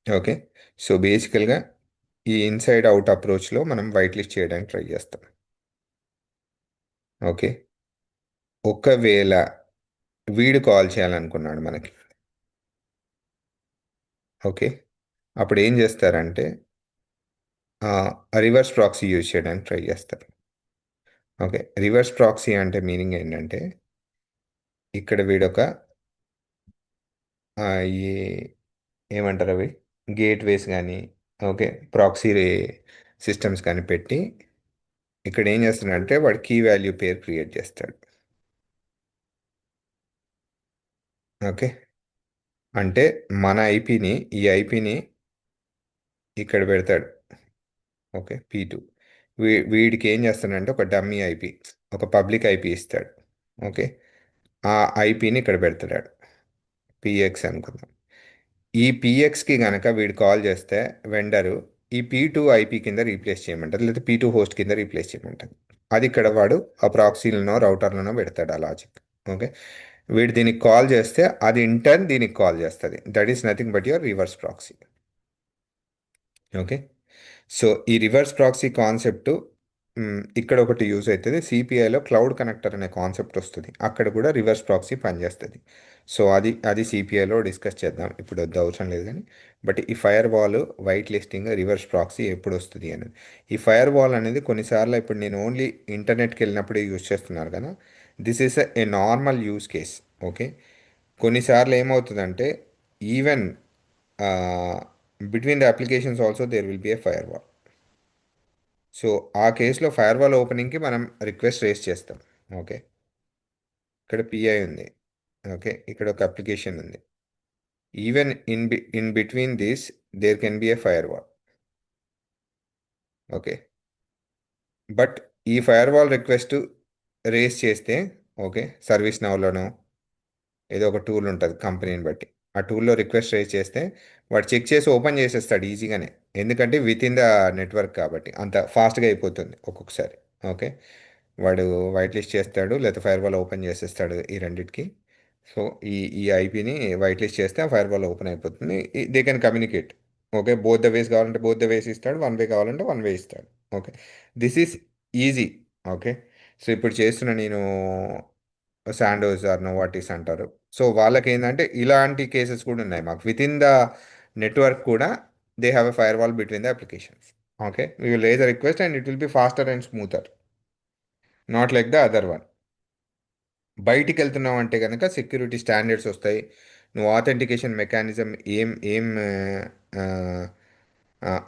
ఓకే. సో బేసికల్గా ఈ ఇన్సైడ్ అవుట్ అప్రోచ్లో మనం వైట్ లిస్ట్ చేయడానికి ట్రై చేస్తాం. ఓకే. ఒకవేళ వీడు కాల్ చేయాలనుకున్నాడు మనకి, ఓకే, అప్పుడు ఏం చేస్తారంటే రివర్స్ ప్రాక్సీ యూజ్ చేయడానికి ట్రై చేస్తారు. ఓకే. రివర్స్ ప్రాక్సీ అంటే మీనింగ్ ఏంటంటే ఇక్కడ వీడొక ఈ ఏమంటారు అవి గేట్వేస్ కానీ, ఓకే, ప్రాక్సీ సిస్టమ్స్ కానీ పెట్టి ఇక్కడ ఏం చేస్తున్నాడంటే వాడు కీ వాల్యూ పేరు క్రియేట్ చేస్తాడు. ఓకే. అంటే మన ఐపీని, ఈ ఐపీని ఇక్కడ పెడతాడు. ఓకే. P2 వీడికి ఏం చేస్తాడంటే ఒక డమ్మీ ఐపీ, ఒక పబ్లిక్ ఐపీ ఇస్తాడు. ఓకే. ఆ ఐపీని ఇక్కడ పెడతాడు, పిఎక్స్ అనుకుందాం. ఈ పిఎక్స్కి కనుక వీడు కాల్ చేస్తే వెండరు ఈ P2 ఐపీ కింద రీప్లేస్ చేయమంటారు, లేదా P2 హోస్ట్ కింద రీప్లేస్ చేయమంటారు. అది ఇక్కడ వాడు ఆ ప్రాక్సీలనో రౌటర్లనో పెడతాడు ఆ లాజిక్. ఓకే. వీడు దీనికి కాల్ చేస్తే అది ఇంటర్న్ దీనికి కాల్ చేస్తుంది. That is nothing but your reverse proxy. Okay. So ఈ రివర్స్ ప్రాక్సీ కాన్సెప్ట్ ఇక్కడ ఒకటి యూజ్ అవుతుంది. సిపిఐలో క్లౌడ్ కనెక్టర్ అనే కాన్సెప్ట్ వస్తుంది, అక్కడ కూడా రివర్స్ ప్రాక్సీ పనిచేస్తుంది. సో అది సిపిఐలో డిస్కస్ చేద్దాం, ఇప్పుడు వద్ద అవసరం లేదు కానీ. బట్ ఈ fire wall white listing reverse proxy ఎప్పుడు వస్తుంది అనేది, ఈ ఫైర్ వాల్ అనేది కొన్నిసార్లు ఇప్పుడు నేను ఓన్లీ ఇంటర్నెట్కి వెళ్ళినప్పుడే యూజ్ చేస్తున్నారు కదా, this is a normal use case. Okay. కొన్నిసార్లు ఏమవుతుందంటే even between the applications also there will be a firewall. So ఆ కేసులో ఫైర్ వాల్ ఓపెనింగ్కి మనం రిక్వెస్ట్ రేస్ చేస్తాం. ఓకే. ఇక్కడ పిఐ ఉంది. ఓకే. ఇక్కడ ఒక అప్లికేషన్ ఉంది. Even in between this there can be a firewall. Okay. But ఈ ఫైర్ వాల్ రిక్వెస్ట్ రేస్ చేస్తే, ఓకే, సర్వీస్ నౌలోనో ఏదో ఒక టూల్ ఉంటుంది కంపెనీని బట్టి, ఆ టూల్లో రిక్వెస్ట్ రేస్ చేస్తే వాడు చెక్ చేసి ఓపెన్ చేసేస్తాడు ఈజీగానే, ఎందుకంటే విత్ ఇన్ ద నెట్వర్క్ కాబట్టి అంత ఫాస్ట్గా అయిపోతుంది ఒక్కొక్కసారి. ఓకే. వాడు వైట్ లిస్ట్ చేస్తాడు లేదా ఫైర్ వాల్ ఓపెన్ చేసేస్తాడు ఈ రెండిటికి. సో ఈ ఐపీని వైట్ లిస్ట్ చేస్తే ఆ ఫైర్ వాల్ ఓపెన్ అయిపోతుంది, they can communicate. Okay. Both the ways కావాలంటే బోత్ ద వేస్ ఇస్తాడు, వన్ వే కావాలంటే వన్ వే ఇస్తాడు. Okay. This is easy. Okay. So ఇప్పుడు చేస్తున్న నేను శాండోస్ ఆర్ నోవాటిస్ అంటారు. సో వాళ్ళకి ఏంటంటే ఇలాంటి కేసెస్ కూడా ఉన్నాయి మాకు విత్ ఇన్ ద నెట్వర్క్ కూడా, they have a firewall between the applications. Okay. We will raise a request and it will be faster and smoother, not like the other one. బయటికి వెళ్తున్నావు అంటే కనుక security standards వస్తాయి, నువ్వు authentication mechanism ఏం ఏం ఆ,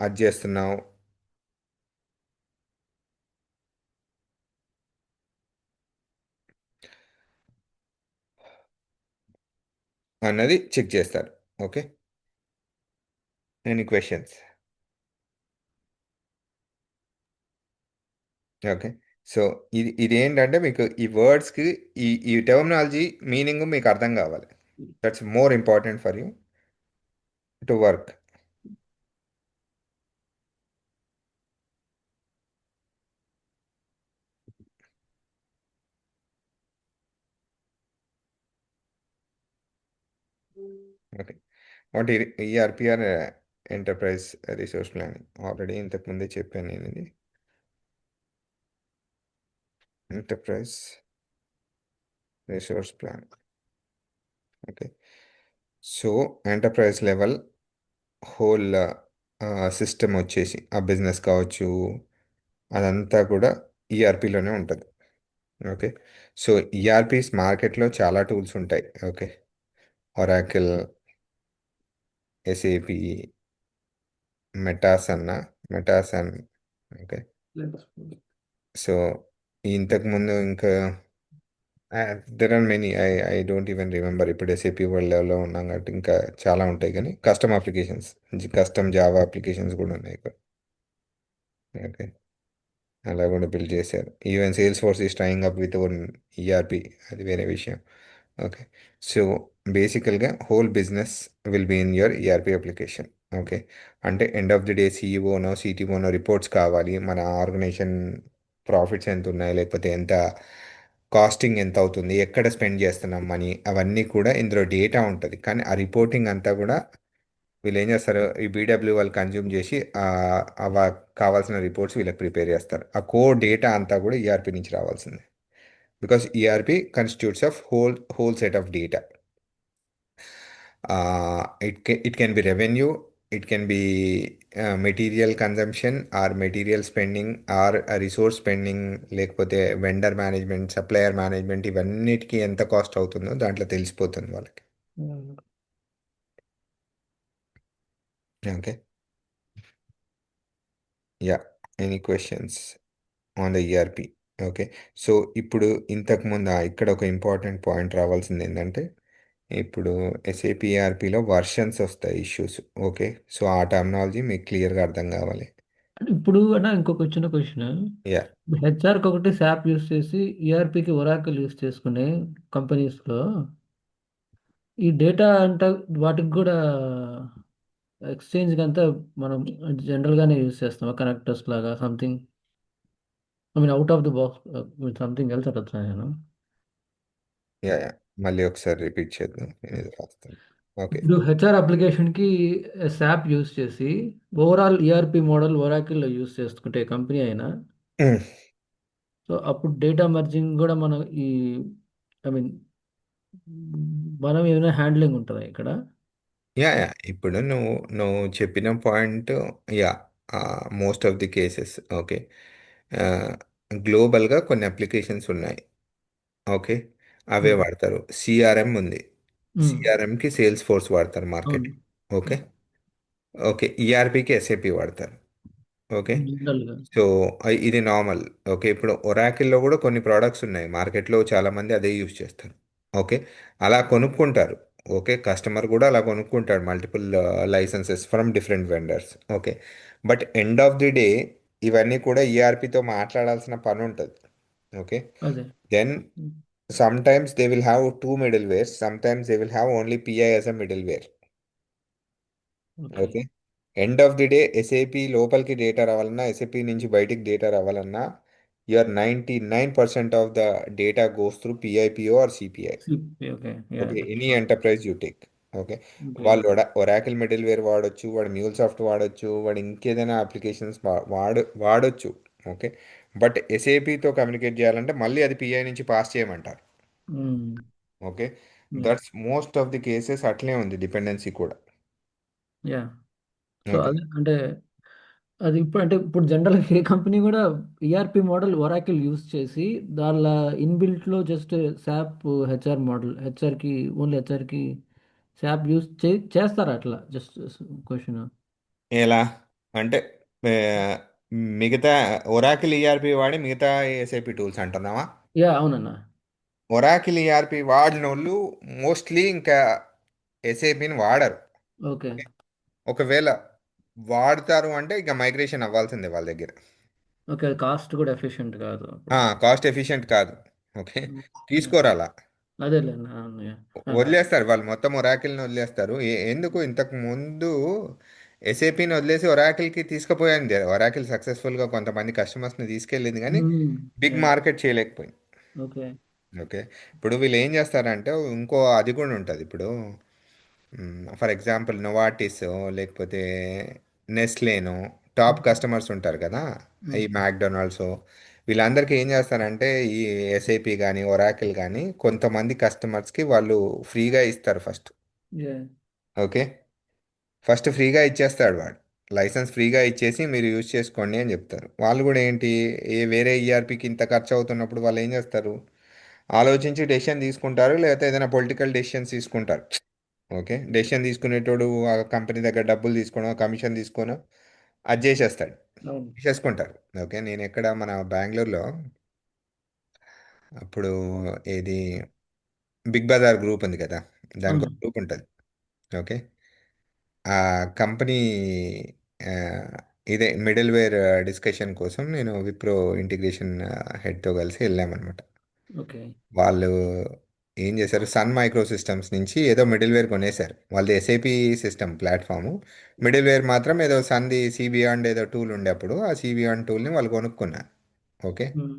అది చేస్తున్నావు అన్నది చెక్ చేస్తారు. Okay. Any questions? Okay. So ఇది ఏంటంటే మీకు ఈ వర్డ్స్కి ఈ టెర్మినాలజీ మీనింగ్ మీకు అర్థం కావాలి. That's more important for you to work. Okay. What ER PR enterprise resource planning already ఇంతకు ముందే చెప్పాను నేను ఇది. Enterprise resource plan. Okay. So enterprise level whole system వచ్చేసి ఆ బిజినెస్ కావచ్చు, అదంతా కూడా ఈఆర్పిలోనే ఉంటుంది. ఓకే. సో ఈఆర్పిస్ మార్కెట్లో చాలా టూల్స్ ఉంటాయి. ఓకే. ఒరాకిల్, ఎస్ఏపి, మెటాసన్న, మెటాసన్. ఓకే. సో ఇంతకుముందు ఇంకా there are many, I don't even remember. ఇప్పుడు ఎస్ఏపి వరల్డ్ లెవెల్లో ఉన్నాం కాబట్టి ఇంకా చాలా ఉంటాయి, కానీ custom applications, custom Java applications కూడా ఉన్నాయి ఇక్కడ. ఓకే. అలా కూడా బిల్డ్ చేశారు. Even Salesforce is trying up with own ERP, అది వేరే విషయం. ఓకే. సో బేసికల్గా whole business will be in your ERP application. Okay. అంటే end of the day సిఇఓనో సిటిఓనో reports కావాలి, మన ఆర్గనైజేషన్ ప్రాఫిట్స్ ఎంత ఉన్నాయి, లేకపోతే ఎంత కాస్టింగ్ ఎంత అవుతుంది, ఎక్కడ స్పెండ్ చేస్తున్నాం మనీ, అవన్నీ కూడా ఇందులో డేటా ఉంటుంది. కానీ ఆ రిపోర్టింగ్ అంతా కూడా వీళ్ళు ఏం చేస్తారు, ఈ బీడబ్ల్యూ వాళ్ళు కన్జ్యూమ్ చేసి కావాల్సిన రిపోర్ట్స్ వీళ్ళకి ప్రిపేర్ చేస్తారు. ఆ కోర్ డేటా అంతా కూడా ఈఆర్పి నుంచి రావాల్సిందే. Because ERP constitutes of whole set of data. It can be revenue, it can be material consumption or material spending or resource spending, లేకపోతే వెండర్ మేనేజ్మెంట్, సప్లయర్ మేనేజ్మెంట్, ఇవన్నిటికీ ఎంత cost అవుతుందో దాంట్లో తెలిసిపోతుంది వాళ్ళకి. Okay. Yeah. Any questions on the ERP? Okay. So ఇప్పుడు ఇంతకుముందు ఇక్కడ ఒక ఇంపార్టెంట్ పాయింట్ రావాల్సింది ఏంటంటే, ఇప్పుడు ఎస్ఏపి ఈఆర్పిలో వర్షన్స్ వస్తాయి, ఇష్యూస్. ఓకే. సో ఆ టర్మినాలజీ మీకు క్లియర్గా అర్థం కావాలి. ఇప్పుడు అన్న ఇంకొక చిన్న క్వశ్చన్. యా. హెచ్ఆర్కి ఒకటి శాప్ యూస్ చేసి ఈఆర్పికి ఒరాకిల్ యూస్ చేసుకునే కంపెనీస్లో ఈ డేటా అంతా వాటికి కూడా ఎక్స్చేంజ్కి అంతా మనం జనరల్గానే యూస్ చేస్తాం, కనెక్టర్స్ లాగా something. I mean out of the box something else అడొచ్చా నేను? యా. యా. మళ్ళీ ఒకసారి రిపీట్ చేద్దాం, నేను ఇది రాస్తాను. ఓకే. ఇప్పుడు హెచ్ఆర్ అప్లికేషన్కి శాప్ యూస్ చేసి ఓవరాల్ ఈఆర్పి మోడల్ ఒరాకిల్లో యూస్ చేసుకుంటే కంపెనీ అయినా, సో అప్పుడు డేటా మర్జింగ్ కూడా మనం ఈ ఐ మీన్ మనం ఏమైనా హ్యాండ్లింగ్ ఉంటుందా ఇక్కడ? యా. యా. ఇప్పుడు నువ్వు నువ్వు చెప్పిన point. Yeah. Most of the cases. Okay. గ్లోబల్గా కొన్ని అప్లికేషన్స్ ఉన్నాయి. ఓకే. అవే ఉమ్, వాడతారు. సిఆర్ఎం ఉంది. ఉమ్, సిఆర్ఎంకి సేల్స్ ఫోర్స్ వాడతారు మార్కెట్. అవును. ఓకే. ఓకే. ఈఆర్పికి ఎస్ఏపి వాడతారు. ఓకే. జనరల్గా. సో ఇది నార్మల్. ఓకే. ఇప్పుడు ఒరాకిల్లో కూడా కొన్ని ప్రోడక్ట్స్ ఉన్నాయి మార్కెట్లో, చాలామంది అదే యూజ్ చేస్తారు. ఓకే. అలా కొనుక్కుంటారు. ఓకే. కస్టమర్ కూడా అలా కొనుక్కుంటాడు multiple licences from different vendors. Okay. But end of the day ఇవన్నీ కూడా ఈఆర్పితో మాట్లాడాల్సిన పని ఉంటుంది. ఓకే. అదే. Then sometimes they will have two middlewares, sometimes they will have only PI as a middleware. Okay. Okay. End of the day SAP లోపలికి data రావాలన్నా, SAP నుంచి బయటికి డేటా రావాలన్నా, your 99% of the data goes through PI PO or CPI. Okay. Yeah. Okay. Any enterprise you take. Okay. Okay. వాళ్ళు Oracle middleware వాడొచ్చు, వాడు mule soft వాడొచ్చు, వాడు ఇంకేదైనా అప్లికేషన్స్ వాడొచ్చు. ఓకే. బట్ ఎస్ఏపితో కమ్యూనికేట్ చేయాలంటే మళ్ళీ అది పిఐ నుంచి పాస్ చేయమంటారు. Okay. Yeah. That's most of the cases అట్లే ఉంది డిపెండెన్సీ కూడా. యా. So okay. అదే అంటే అది ఇప్పుడు అంటే ఇప్పుడు జనరల్గా ఏ కంపెనీ కూడా ఈఆర్పి మోడల్ ఒరాకిల్ యూస్ చేసి దానిలో ఇన్బిల్ట్లో జస్ట్ శాప్ హెచ్ఆర్ మోడల్ హెచ్ఆర్కి శాప్ యూస్ చేస్తారు అట్లా జస్ట్ క్వశ్చన్. ఎలా అంటే ఆ, మిగతా ఒరాకిల్ ఈఆర్పి వాడి మిగతా ఎస్ఐపి టూల్స్ అంటున్నావా? యా, అవునన్నా. ఒరాకిల్ ఈఆర్పి వాడినోళ్ళు మోస్ట్లీ ఇంకా ఎస్ఏపిని వాడరు. ఓకే. ఒకవేళ వాడతారు అంటే ఇక మైగ్రేషన్ అవ్వాల్సిందే వాళ్ళ దగ్గర. ఓకే. కాస్ట్ కూడా ఎఫిషియెంట్ కాదు అప్పుడు. కాస్ట్ ఎఫిషియెంట్ కాదు. ఓకే. ఓకే. తీసుకోరు అలా. అదేలేండి. అవును. యాహ్! ఆ! వదిలేస్తారు వాళ్ళు మొత్తం ఒరాకిల్ని వదిలేస్తారు. ఎందుకు ఇంతకు ముందు ఎస్ఏపిని వదిలేసి ఒరాకిల్కి తీసుకుపోయింది. ఒరాకిల్ సక్సెస్ఫుల్గా కొంతమంది కస్టమర్స్ని తీసుకెళ్ళింది కానీ హ్మ్. Big yeah! మార్కెట్ చేయలేకపోయింది. ఓకే. ఓకే. ఇప్పుడు వీళ్ళు ఏం చేస్తారంటే ఇంకో అది కూడా ఉంటుంది. ఇప్పుడు ఫర్ ఎగ్జాంపుల్ నోవాటిస్ లేకపోతే నెస్లేను టాప్ హ్మ్. కస్టమర్స్ ఉంటారు కదా, ఈ హ్మ్. మ్యాక్డొనాల్డ్స్ వీళ్ళందరికీ ఏం చేస్తారంటే ఈ ఎస్ఏపి కానీ ఒరాకిల్ కానీ కొంతమంది కస్టమర్స్కి వాళ్ళు ఫ్రీగా ఇస్తారు ఫస్ట్. యాహ్! ఓకే. ఫస్ట్ ఫ్రీగా ఇచ్చేస్తాడు వాడు. లైసెన్స్ ఫ్రీగా ఇచ్చేసి మీరు యూజ్ చేసుకోండి అని చెప్తారు. వాళ్ళు కూడా ఏంటి, వేరే ఈఆర్పికి ఇంత ఖర్చు అవుతున్నప్పుడు వాళ్ళు ఏం చేస్తారు, ఆలోచించి డెసిషన్ తీసుకుంటారు, లేకపోతే ఏదైనా పొలిటికల్ డెసిషన్స్ తీసుకుంటారు. ఓకే. డెసిషన్ తీసుకునేటోడు ఆ కంపెనీ దగ్గర డబ్బులు తీసుకోవడం కమిషన్ తీసుకోను అది చేసేస్తాడు, అవును. తీసేసుకుంటారు. ఓకే. నేను ఎక్కడ మన బెంగళూరులో అప్పుడు ఏది బిగ్ బజార్ గ్రూప్ ఉంది కదా, దానికి అవును. ఒక గ్రూప్ ఉంటుంది. ఓకే. ఆ కంపెనీ ఆ, ఇదే మిడిల్ వేర్ డిస్కషన్ కోసం నేను విప్రో ఇంటిగ్రేషన్ హెడ్తో కలిసి వెళ్ళామన్నమాట. ఓకే. వాళ్ళు ఏం చేశారు, సన్ మైక్రో సిస్టమ్స్ నుంచి ఏదో మిడిల్ వేర్ కొనేశారు. వాళ్ళది SAP system platform, middleware మాత్రం ఏదో సన్ది సిబియాండ్ ఏదో టూల్ ఉండే అప్పుడు ఆ సిబియాండ్ టూల్ని వాళ్ళు కొనుక్కున్నారు. ఓకే. హ్మ్.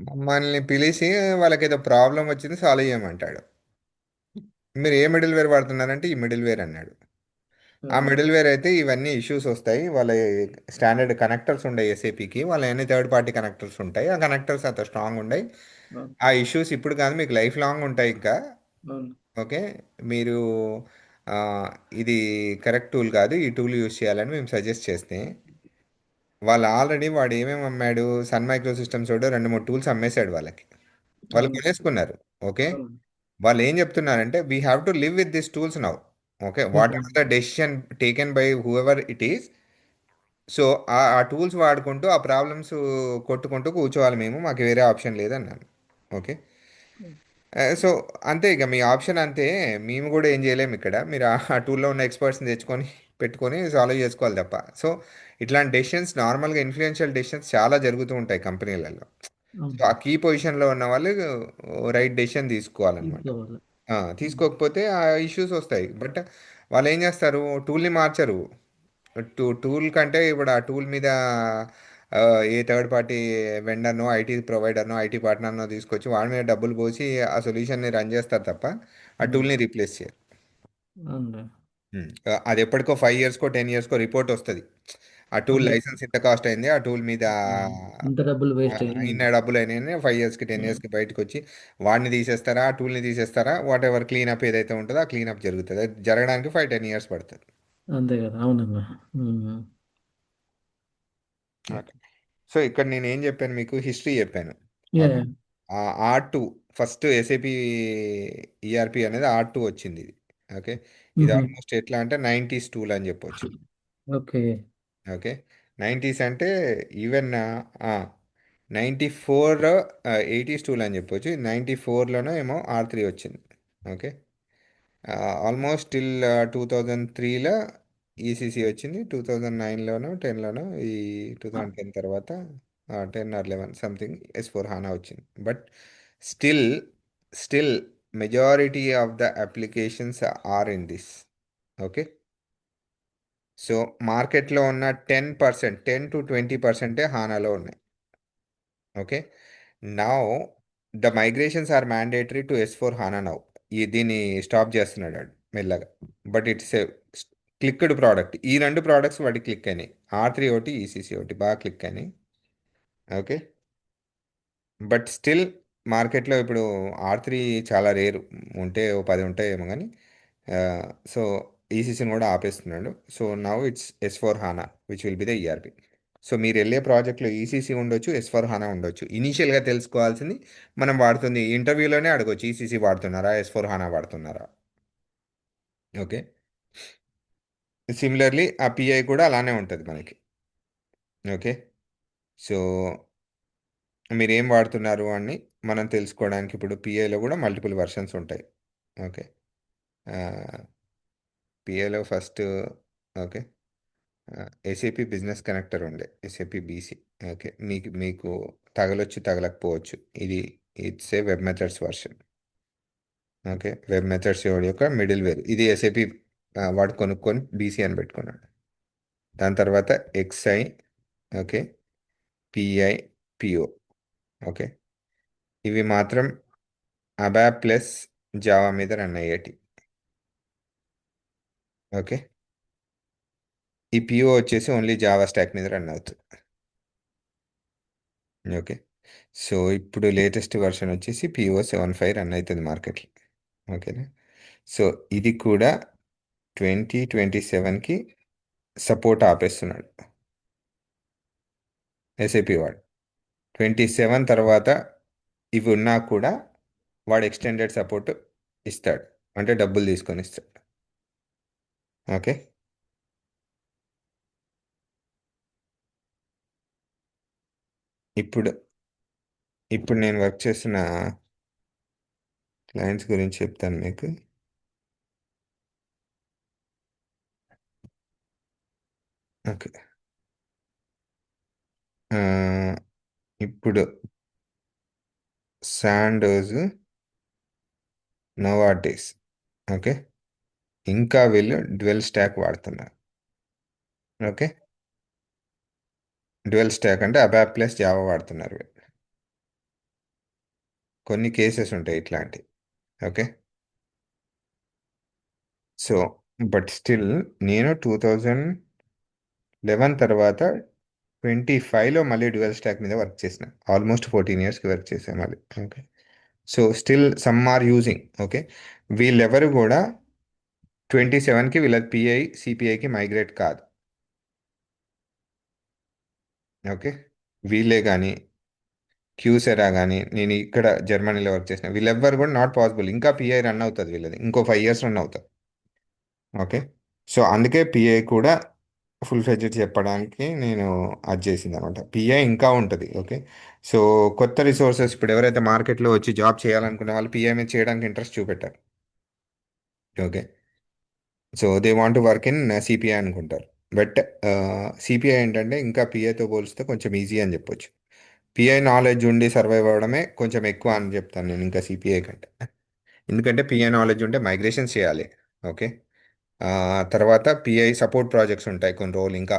మమ్మల్ని పిలిచి వాళ్ళకి ఏదో ప్రాబ్లం వచ్చింది సాల్వ్ చేయమంటాడు. మీరు ఏ మిడిల్ వేర్ వాడుతున్నారంటే ఈ మిడిల్ వేర్ అన్నాడు. ఆ ఓకే. మిడిల్ వేర్ అయితే ఇవన్నీ ఇష్యూస్ వస్తాయి, వాళ్ళ స్టాండర్డ్ కనెక్టర్స్ ఉన్నాయి ఎస్ఏపికి, వాళ్ళ అన్ని థర్డ్ పార్టీ కనెక్టర్స్ ఉంటాయి, ఆ కనెక్టర్స్ అంత స్ట్రాంగ్ ఉన్నాయి, అవును. ఆ ఇష్యూస్ ఇప్పుడు కాదు మీకు లైఫ్ లాంగ్ ఉంటాయి ఇంకా. అవును. ఓకే. మీరు ఆ, ఇది కరెక్ట్ టూల్ కాదు, ఈ టూల్ యూస్ చేయాలని మేము సజెస్ట్ చేస్తే వాళ్ళు ఆల్రెడీ వాడు ఏమేమి అమ్మాడు, సన్ మైక్రో సిస్టమ్స్ వాడు రెండు మూడు టూల్స్ అమ్మేశాడు వాళ్ళకి, వాళ్ళు అవును. కొనేసుకున్నారు. ఓకే. అవును. వాళ్ళు ఏం చెప్తున్నారంటే we have to live with this tools now. Okay. What okay. Ever the decision taken by who ever it is, so ఆ టూల్స్ వాడుకుంటూ ఆ ప్రాబ్లమ్స్ కొట్టుకుంటూ కూర్చోవాలి మేము, మాకు వేరే ఆప్షన్ లేదన్నాను. ఓకే. సో అంతే ఇక మీ ఆప్షన్ అంతే, మేము కూడా ఏం చేయలేము ఇక్కడ, మీరు ఆ టూల్లో ఉన్న ఎక్స్పర్ట్స్ని తెచ్చుకొని పెట్టుకొని సాల్వ్ చేసుకోవాలి తప్ప. సో ఇట్లాంటి డెసిషన్స్ నార్మల్గా ఇన్ఫ్లుయెన్షియల్ డెసిషన్స్ చాలా జరుగుతూ ఉంటాయి కంపెనీలలో. సో అవును. ఆ కీ పొజిషన్లో ఉన్న వాళ్ళు రైట్ డెసిషన్ తీసుకోవాలన్నమాట. తీసుకోవాలి. హ్మ్. తీసుకోకపోతే ఆ ఇష్యూస్ వస్తాయి. బట్ వాళ్ళు ఏం చేస్తారు, టూల్ని మార్చరు. టూల్ కంటే ఇప్పుడు ఆ టూల్ మీద ఆ, ఏ థర్డ్ పార్టీ వెండర్నో ఐటీ ప్రొవైడర్నో ఐటీ పార్ట్నర్నో తీసుకొచ్చి వాడి మీద డబ్బులు పోసి ఆ సొల్యూషన్ని రన్ చేస్తారు తప్ప ఆ అవును. టూల్ని రీప్లేస్ చేయరు. అవునులే. అది ఎప్పటికో 5 ఇయర్స్కో 10 ఇయర్స్కో రిపోర్ట్ వస్తుంది, ఆ టూల్ అదే. లైసెన్స్ ఇంత కాస్ట్ అయింది, ఆ టూల్ మీద హ్మ్. ఇంత డబ్బులు వేస్ట్ అయ్యాయి. ఇన్న డబ్బులు అయినాయని 5 ఇయర్స్కి 10 ఇయర్స్కి బయటకు వచ్చి వాడిని తీసేస్తారా ఆ టూల్ని తీసేస్తారా, వాట్ ఎవర్ క్లీనప్ ఏదైతే ఉంటుందో ఆ క్లీనప్ జరుగుతుంది, అది జరగడానికి 5-10 ఇయర్స్ పడుతుంది. అంతే కదా! అవునన్నా. హ్మ్. ఓకే. సో ఇక్కడ నేను ఏం చెప్పాను మీకు, హిస్టరీ చెప్పాను. Okay. Yeah! R2 first SAP ERP అనేది R2 వచ్చింది ఇది. ఓకే. ఇది హుహు. ఆల్మోస్ట్ ఎట్లా అంటే 90s టూల్ అని చెప్పొచ్చు. ఓకే. ఓకే. 90s అంటే ఈవెన్ 94 80s టూల్ అని చెప్పొచ్చు, 94లోనో ఏమో R3 వచ్చింది. ఓకే. ఆల్మోస్ట్ టిల్ 2003లో ఈసీసీ వచ్చింది, 2009లోనో 10లోనో ఈ ఆ! 2010 తర్వాత 10 or 11 సంథింగ్ S4 హానా వచ్చింది. But still still majority of the applications are in this. Okay. So మార్కెట్లో ఉన్న 10-20%, హానాలో ఉన్నాయి. Okay. Now the migrations are mandatory to S4 HANA now. దీన్ని స్టాప్ చేస్తున్నాడు వాడు మెల్లగా. But it's a clicked product, ఈ రెండు ప్రోడక్ట్స్ వాటి క్లిక్ అయినాయి, R3 ఒకటి ఈసీసీ ఒకటి బాగా క్లిక్ అయినాయి. ఓకే. బట్ స్టిల్ మార్కెట్లో ఇప్పుడు R3 చాలా రేరు, ఉంటే ఓ 10 ఉంటాయేమో కానీ. సో ఈసీసీని కూడా ఆపేస్తున్నాడు. So now it's S4 HANA which will be the ERP. So మీరు వెళ్ళే ప్రాజెక్ట్లో ఈసీసీ ఉండొచ్చు, S4 హానా ఉండొచ్చు. ఇనీషియల్గా తెలుసుకోవాల్సింది మనం వాడుతుంది ఇంటర్వ్యూలోనే అడగొచ్చు, ఈసీసీ వాడుతున్నారా S4 హానా వాడుతున్నారా. ఓకే. సిమిలర్లీ ఆ పిఐ కూడా అలానే ఉంటుంది మనకి. ఓకే. సో మీరు ఏం వాడుతున్నారు అని మనం తెలుసుకోవడానికి ఇప్పుడు పిఐలో కూడా మల్టిపుల్ వర్షన్స్ ఉంటాయి. ఓకే. పిఐలో first okay ACP business connector ఉండే ఏసీపీ బీసీ. ఓకే. మీకు మీకు తగలొచ్చు తగలకపోవచ్చు, ఇది it's a webMethods version. Okay, webMethods యొక్క మిడిల్ వేర్ ఇది ఎస్ఏపి వాడు కొనుక్కొని బీసీ అని పెట్టుకున్నాడు. దాని తర్వాత XI, okay, PI, PO, okay, ఇవి మాత్రం అబాప్ ప్లస్ జావా మీద రన్ అయ్యేటి. ఓకే, ఈ పిఓ వచ్చేసి ఓన్లీ జావా స్టాక్ మీద రన్ అవుతుంది. ఓకే, సో ఇప్పుడు లేటెస్ట్ వర్షన్ వచ్చేసి పిఓ 7.5 రన్ అవుతుంది మార్కెట్లో. ఓకేనా, సో ఇది కూడా 2027కి సపోర్ట్ ఆపేస్తున్నాడు ఎస్ఏపి వాడు. 27 తర్వాత ఇవి ఉన్నా కూడా వాడు ఎక్స్టెండెడ్ సపోర్ట్ ఇస్తాడు, అంటే డబ్బులు తీసుకొని ఇస్తాడు. ఓకే, ఇప్పుడు ఇప్పుడు నేను వర్క్ చేస్తున్న క్లయింట్స్ గురించి చెప్తాను మీకు. ఓకే, ఆ, ఇప్పుడు శాండోస్, నోవాటిస్, ఓకే, ఇంకా వీళ్ళు డ్వెల్ స్టాక్ వాడుతున్నారు. ఓకే, డ్వెల్ స్టాక్ అంటే అబాప్ ప్లస్ జావా వాడుతున్నారు వీళ్ళు. కొన్ని కేసెస్ ఉంటాయి ఇట్లాంటి. ఓకే, సో బట్ స్టిల్ నేను 2011 తర్వాత 25లో మళ్ళీ డ్యువల్ స్టాక్ మీద వర్క్ చేసిన. ఆల్మోస్ట్ 14 ఇయర్స్కి వర్క్ చేశాను మళ్ళీ. Okay, so still some are using. Okay, వీళ్ళెవరు కూడా 27కి వీళ్ళ పిఐ సిపిఐకి మైగ్రేట్ కాదు. ఓకే, వీళ్ళే కానీ క్యూసెరా కానీ నేను ఇక్కడ జర్మనీలో వర్క్ చేసిన వీళ్ళెవ్వరు కూడా నాట్ పాసిబుల్. ఇంకా పిఐ రన్ అవుతుంది వీళ్ళది, ఇంకో 5 ఇయర్స్ రన్ అవుతుంది. ఓకే, సో అందుకే పిఐ కూడా ఫుల్ ఫ్లెడ్జెడ్ చెప్పడానికి నేను అది చేసింది అనమాట. పిఐ ఇంకా ఉంటుంది. ఓకే, సో కొత్త రిసోర్సెస్ ఇప్పుడు ఎవరైతే మార్కెట్లో వచ్చి జాబ్ చేయాలనుకునే వాళ్ళు పిఐ మీద చేయడానికి ఇంట్రెస్ట్ చూపెట్టారు. Okay, so they want work in CPI అనుకుంటారు. బట్ సిపిఐ ఏంటంటే ఇంకా పిఐతో పోలిస్తే కొంచెం ఈజీ అని చెప్పొచ్చు. పిఐ నాలెడ్జ్ ఉండి సర్వైవ్ అవ్వడమే కొంచెం ఎక్కువ అని చెప్తాను నేను ఇంకా సిపిఐ కంటే. ఎందుకంటే పిఐ నాలెడ్జ్ ఉంటే మైగ్రేషన్స్ చేయాలి. ఓకే, తర్వాత పిఐ సపోర్ట్ ప్రాజెక్ట్స్ ఉంటాయి కొన్ని రోజులు. ఇంకా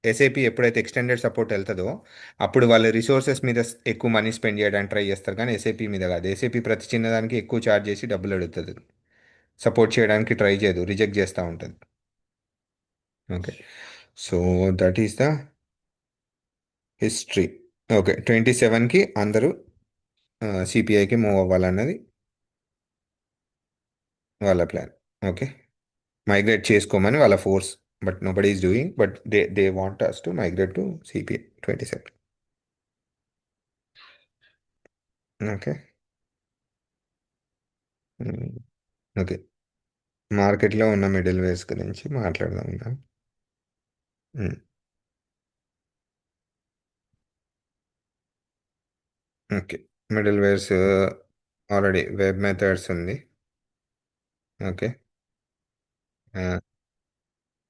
ఎస్ఏపి ఎప్పుడైతే ఎక్స్టెండెడ్ సపోర్ట్ వెళ్తుందో అప్పుడు వాళ్ళ రిసోర్సెస్ మీద ఎక్కువ మనీ స్పెండ్ చేయడానికి ట్రై చేస్తారు, కానీ ఎస్ఏపి మీద కాదు. ఎస్ఏపి ప్రతి చిన్నదానికి ఎక్కువ ఛార్జ్ చేసి డబ్బులు అడుగుతుంది, సపోర్ట్ చేయడానికి ట్రై చేయదు, రిజెక్ట్ చేస్తూ ఉంటుంది. Okay, so that is the history. Okay, 27కి అందరూ సిపిఐకి మూవ్ అవ్వాలన్నది వాళ్ళ ప్లాన్. ఓకే, మైగ్రేట్ చేసుకోమని వాళ్ళ force, but nobody is doing, but they want us to migrate to CPI 27. Okay, okay, మార్కెట్లో ఉన్న మిడిల్ వేస్ గురించి మాట్లాడదాం ఇంకా. మ్మ్. Okay, middlewares already webMethods ఉంది. Okay,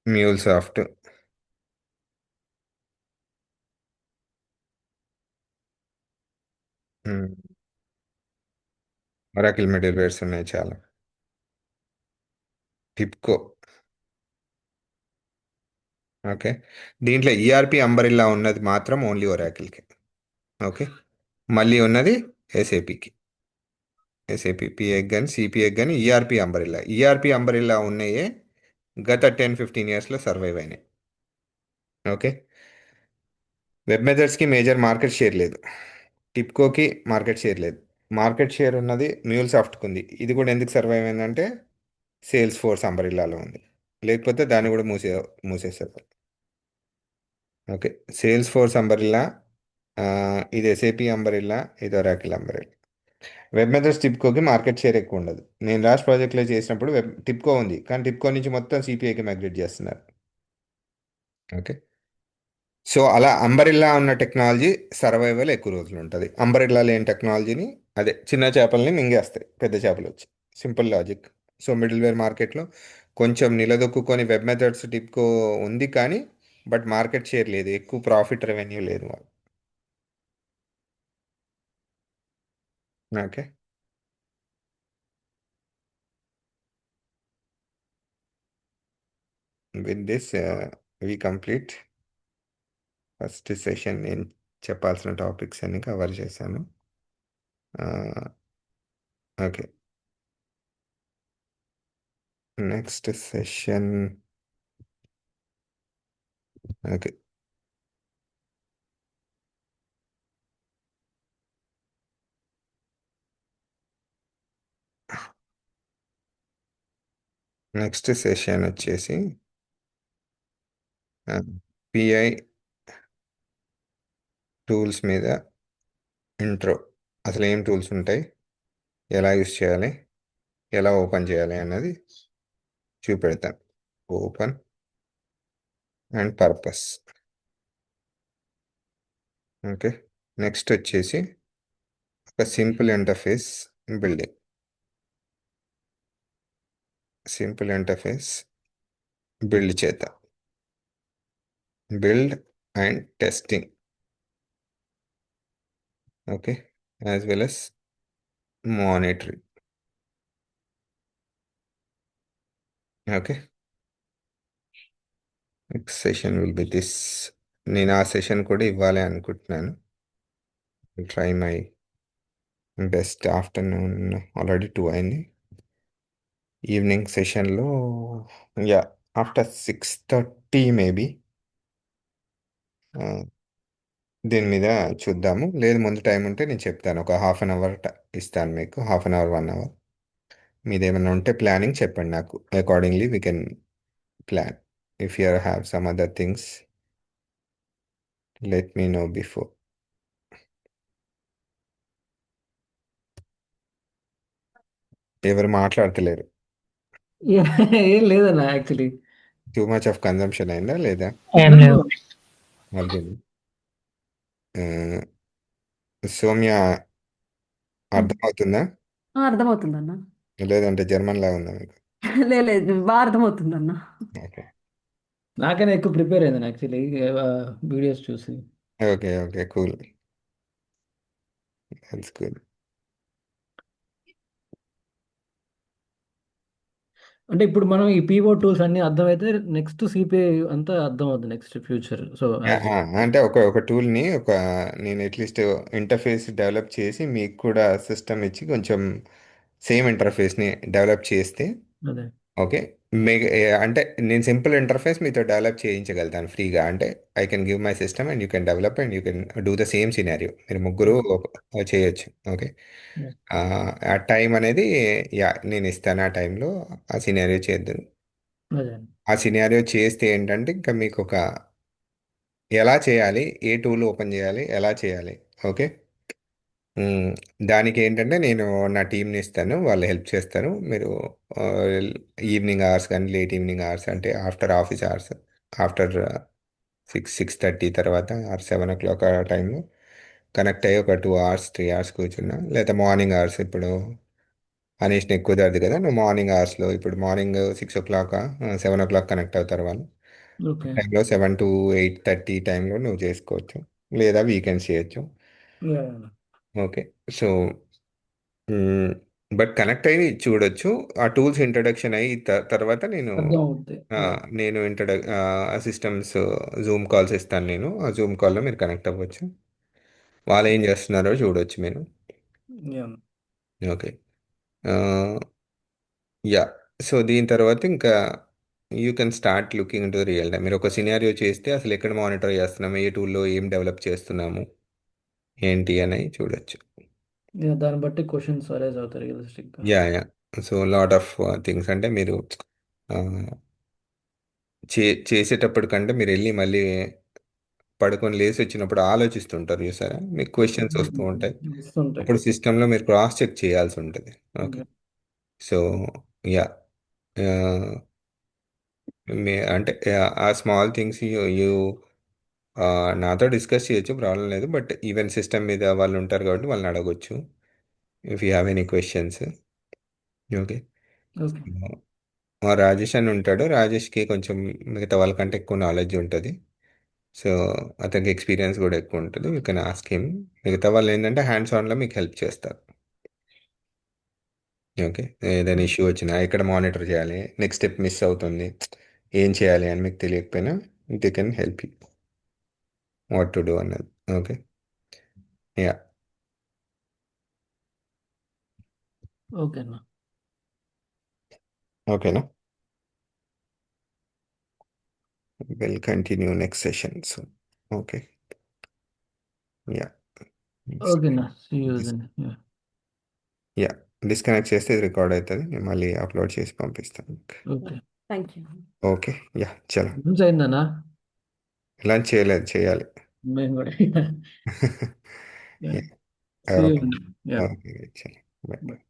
MuleSoft, Oracle middlewares ఉన్నాయి చాలా. టిప్కో, ఓకే, దీంట్లో ఈఆర్పి అంబరిల్లా ఉన్నది మాత్రం ఓన్లీ ఒరాకిల్కి. ఓకే, మళ్ళీ ఉన్నది ఎస్ఏపికి. ఎస్ఏపి పిఎగ్ కానీ సిపిఎగ్ కానీ ఈఆర్పి అంబరిల్లా. ఈఆర్పి అంబరిల్లా ఉన్నాయే గత 10-15 ఇయర్స్లో సర్వైవ్ అయినాయి. ఓకే, వెబ్ మెథడ్స్కి మేజర్ మార్కెట్ షేర్ లేదు, టిప్కోకి మార్కెట్ షేర్ లేదు. మార్కెట్ షేర్ ఉన్నది మ్యూల్ సాఫ్ట్కి ఉంది. ఇది కూడా ఎందుకు సర్వైవ్ అయిందంటే సేల్స్ ఫోర్స్ అంబరిల్లాలో ఉంది, లేకపోతే దాన్ని కూడా మూసేస్తారు. ఓకే, సేల్స్ ఫోర్స్ అంబరిల్లా, ఇది ఎస్ఏపి అంబరిల్లా, ఇది ఒరాకిల్ అంబరిల్లా. వెబ్ మెథడ్స్ టిప్కోకి మార్కెట్ షేర్ ఎక్కువ ఉండదు. నేను లాస్ట్ ప్రాజెక్ట్లో చేసినప్పుడు టిప్కో ఉంది, కానీ టిప్కో నుంచి మొత్తం సిపిఐకి మైగ్రేట్ చేస్తున్నారు. ఓకే, సో అలా అంబరిల్లా ఉన్న టెక్నాలజీ సర్వైవల్ ఎక్కువ రోజులు ఉంటుంది. అంబరిల్లా లేని టెక్నాలజీని అదే చిన్న చేపల్ని మింగేస్తాయి పెద్ద చేపలు వచ్చి. Simple logic. So middleware మార్కెట్లో కొంచెం నిలదొక్కుని వెబ్ మెథడ్స్ టిప్కో ఉంది, కానీ బట్ మార్కెట్ షేర్ లేదు, ఎక్కువ ప్రాఫిట్ రెవెన్యూ లేదు వాళ్ళు. Okay, with this we complete first session. నేను చెప్పాల్సిన టాపిక్స్ అన్ని కవర్ చేశాను. Okay, next session. Okay, next session వచ్చేసి పిఐ టూల్స్ మీద ఇంట్రో. అసలు ఏం టూల్స్ ఉంటాయి, ఎలా యూస్ చేయాలి, ఎలా ఓపెన్ చేయాలి అన్నది చూపెడతాను. Open and purpose. Okay, next వచ్చేసి ఒక simple interface building. Simple interface build చేద్దాం. Build and testing. Okay, as well as monitoring. Okay, next session will be this. నేను ఆ సెషన్ కూడా ఇవ్వాలి అనుకుంటున్నాను. Try my best. Afternoon already 2 అయింది. Evening సెషన్లో యా ఆఫ్టర్ 6:30 మేబీ దీని మీద చూద్దాము. లేదు ముందు టైం ఉంటే నేను చెప్తాను. ఒక హాఫ్ అన్ అవర్ ఇస్తాను మీకు, హాఫ్ అన్ అవర్ 1 అవర్. మీదేమైనా ఉంటే ప్లానింగ్ చెప్పండి నాకు. Accordingly we can plan. If you have some other things let me know before. ఎవరు మాట్లాడతలేరు. ఏం లేదన్న actually. Too much of consumption అయిందా లేదా? ఏం లేవు. అర్థం. సౌమ్య అర్థమవుతుందా? అర్థమవుతుందన్న. లేదంటే జర్మన్ లాగా ఉందా మీకు? లేదు బాగా అర్థమవుతుందన్న. ఓకే, నాకైనా ఎక్కువ ప్రిపేర్ అయింది యాక్చువల్లీ వీడియోస్ చూసి. Okay, okay, cool. That's good. అంటే ఇప్పుడు మనం ఈ పీఓ టూల్స్ అన్ని అర్థమైతే నెక్స్ట్ సిపిఐ అంతా అర్థం అవుతుంది నెక్స్ట్ ఫ్యూచర్. సో యాజ్ అంటే ఒక ఒక టూల్ని నేను అట్లీస్ట్ ఇంటర్ఫేస్ డెవలప్ చేసి మీకు కూడా సిస్టమ్ ఇచ్చి కొంచెం సేమ్ ఇంటర్ఫేస్ని డెవలప్ చేస్తే అదే ఓకే. అంటే నేను సింపుల్ ఇంటర్ఫేస్ మీతో డెవలప్ చేయించగలుగుతాను ఫ్రీగా. అంటే I can give my system and you can develop and you can do the same scenario. మీరు ముగ్గురు చేయొచ్చు. ఓకే, ఆ టైం అనేది యా నేను ఇస్తాను. ఆ టైంలో ఆ సినారియో చేద్దాం. అదే ఆ సినారియో చేస్తే ఏంటంటే ఇంకా మీకు ఒక ఎలా చేయాలి, ఏ టూల్ ఓపెన్ చేయాలి, ఎలా చేయాలి. ఓకే, మ్మ్. దానికి ఏంటంటే నేను నా టీంని ఇస్తాను, వాళ్ళు హెల్ప్ చేస్తారు. మీరు ఈవినింగ్ అవర్స్ కానీ లేట్ ఈవినింగ్ అవర్స్ అంటే ఆఫ్టర్ ఆఫీస్ అవర్స్, ఆఫ్టర్ 6:30 తర్వాత ఆర్ 7 o'clock ఆ టైంలో కనెక్ట్ అయ్యి ఒక 2 hours 3 hours కూర్చున్నా. లేదా మార్నింగ్ అవర్స్ ఇప్పుడు అనీష్ని ఎక్కువ కుదరదు కదా, నువ్వు మార్నింగ్ అవర్స్లో ఇప్పుడు మార్నింగ్ 6 o'clock 7 o'clock కనెక్ట్ అవుతారు వాళ్ళు. ఓకే. టైంలో 7 to 8:30 టైంలో నువ్వు చేసుకోవచ్చు, లేదా వీకెండ్స్ చేయొచ్చు. ఓకే, సో బట్ కనెక్ట్ అయ్యి చూడొచ్చు. ఆ టూల్స్ ఇంట్రడక్షన్ అయ్యి తర్వాత అర్థం అవుతుంది. ఆ, అదే నేను సిస్టమ్స్ జూమ్ కాల్స్ ఇస్తాను. నేను ఆ జూమ్ కాల్లో మీరు కనెక్ట్ అవ్వచ్చు. వాళ్ళు ఏం చేస్తున్నారో చూడొచ్చు మీరు. Yeah. Okay, yeah. సో దీని తర్వాత ఇంకా you can start looking to real time. మీరు ఒక సినారియో చేస్తే అసలు ఎక్కడ మానిటర్ చేస్తున్నాము, ఏ టూల్లో ఏం డెవలప్ చేస్తున్నాము, ఏంటి అని చూడొచ్చు. Yeah, దాన్ని బట్టి క్వశ్చన్స్ అరైజ్ అవుతాయి రియలిస్టిక్గా. Yeah, yeah. So lot of things అంటే మీరు ఆ, చేసేటప్పటికంటే మీరు వెళ్ళి మళ్ళీ పడుకొని లేసి వచ్చినప్పుడు ఆలోచిస్తుంటారు చూసారా, మీకు క్వశ్చన్స్ వస్తూ ఉంటాయి. వస్తుంటాయి. అప్పుడు సిస్టంలో మీరు క్రాస్ చెక్ చేయాల్సి ఉంటుంది. Okay, Yeah. సో యా, అంటే ఆ స్మాల్ థింగ్స్ యూ నాతో డిస్కస్ చేయొచ్చు, ప్రాబ్లం లేదు. బట్ ఈవెన్ సిస్టమ్ మీద వాళ్ళు ఉంటారు కాబట్టి వాళ్ళని అడగొచ్చు if you have any questions. Okay, okay. Rajesh అని ఉంటాడు. రాజేష్కి కొంచెం మిగతా వాళ్ళకంటే ఎక్కువ నాలెడ్జ్ ఉంటుంది. సో అతనికి ఎక్స్పీరియన్స్ కూడా ఎక్కువ ఉంటుంది. You can ask him. మిగతా వాళ్ళు ఏంటంటే హ్యాండ్స్ ఆన్లో మీకు హెల్ప్ చేస్తారు. ఓకే, ఏదైనా ఇష్యూ వచ్చినా ఎక్కడ మానిటర్ చేయాలి, నెక్స్ట్ స్టెప్ మిస్ అవుతుంది, ఏం చేయాలి అని మీకు తెలియకపోయినా they can help you what to do అన్నది. ఓకే. యా. ఓకే అన్న. ఓకేనా. Will continue next session. So okay. Yeah. Okay అన్న. See you then. Yeah. Disconnect చేస్తే ఇది రికార్డ్ అవుతుంది, నేను మళ్ళీ అప్లోడ్ చేసి పంపిస్తాను. Okay. Thank you. Okay. Yeah చలో. లంచ్ అయిందన్నా? లంచ్ చేయలేదు, చేయాలి. మేము కూడా. Yeah. See you. Okay. Okay చలో. Bye bye.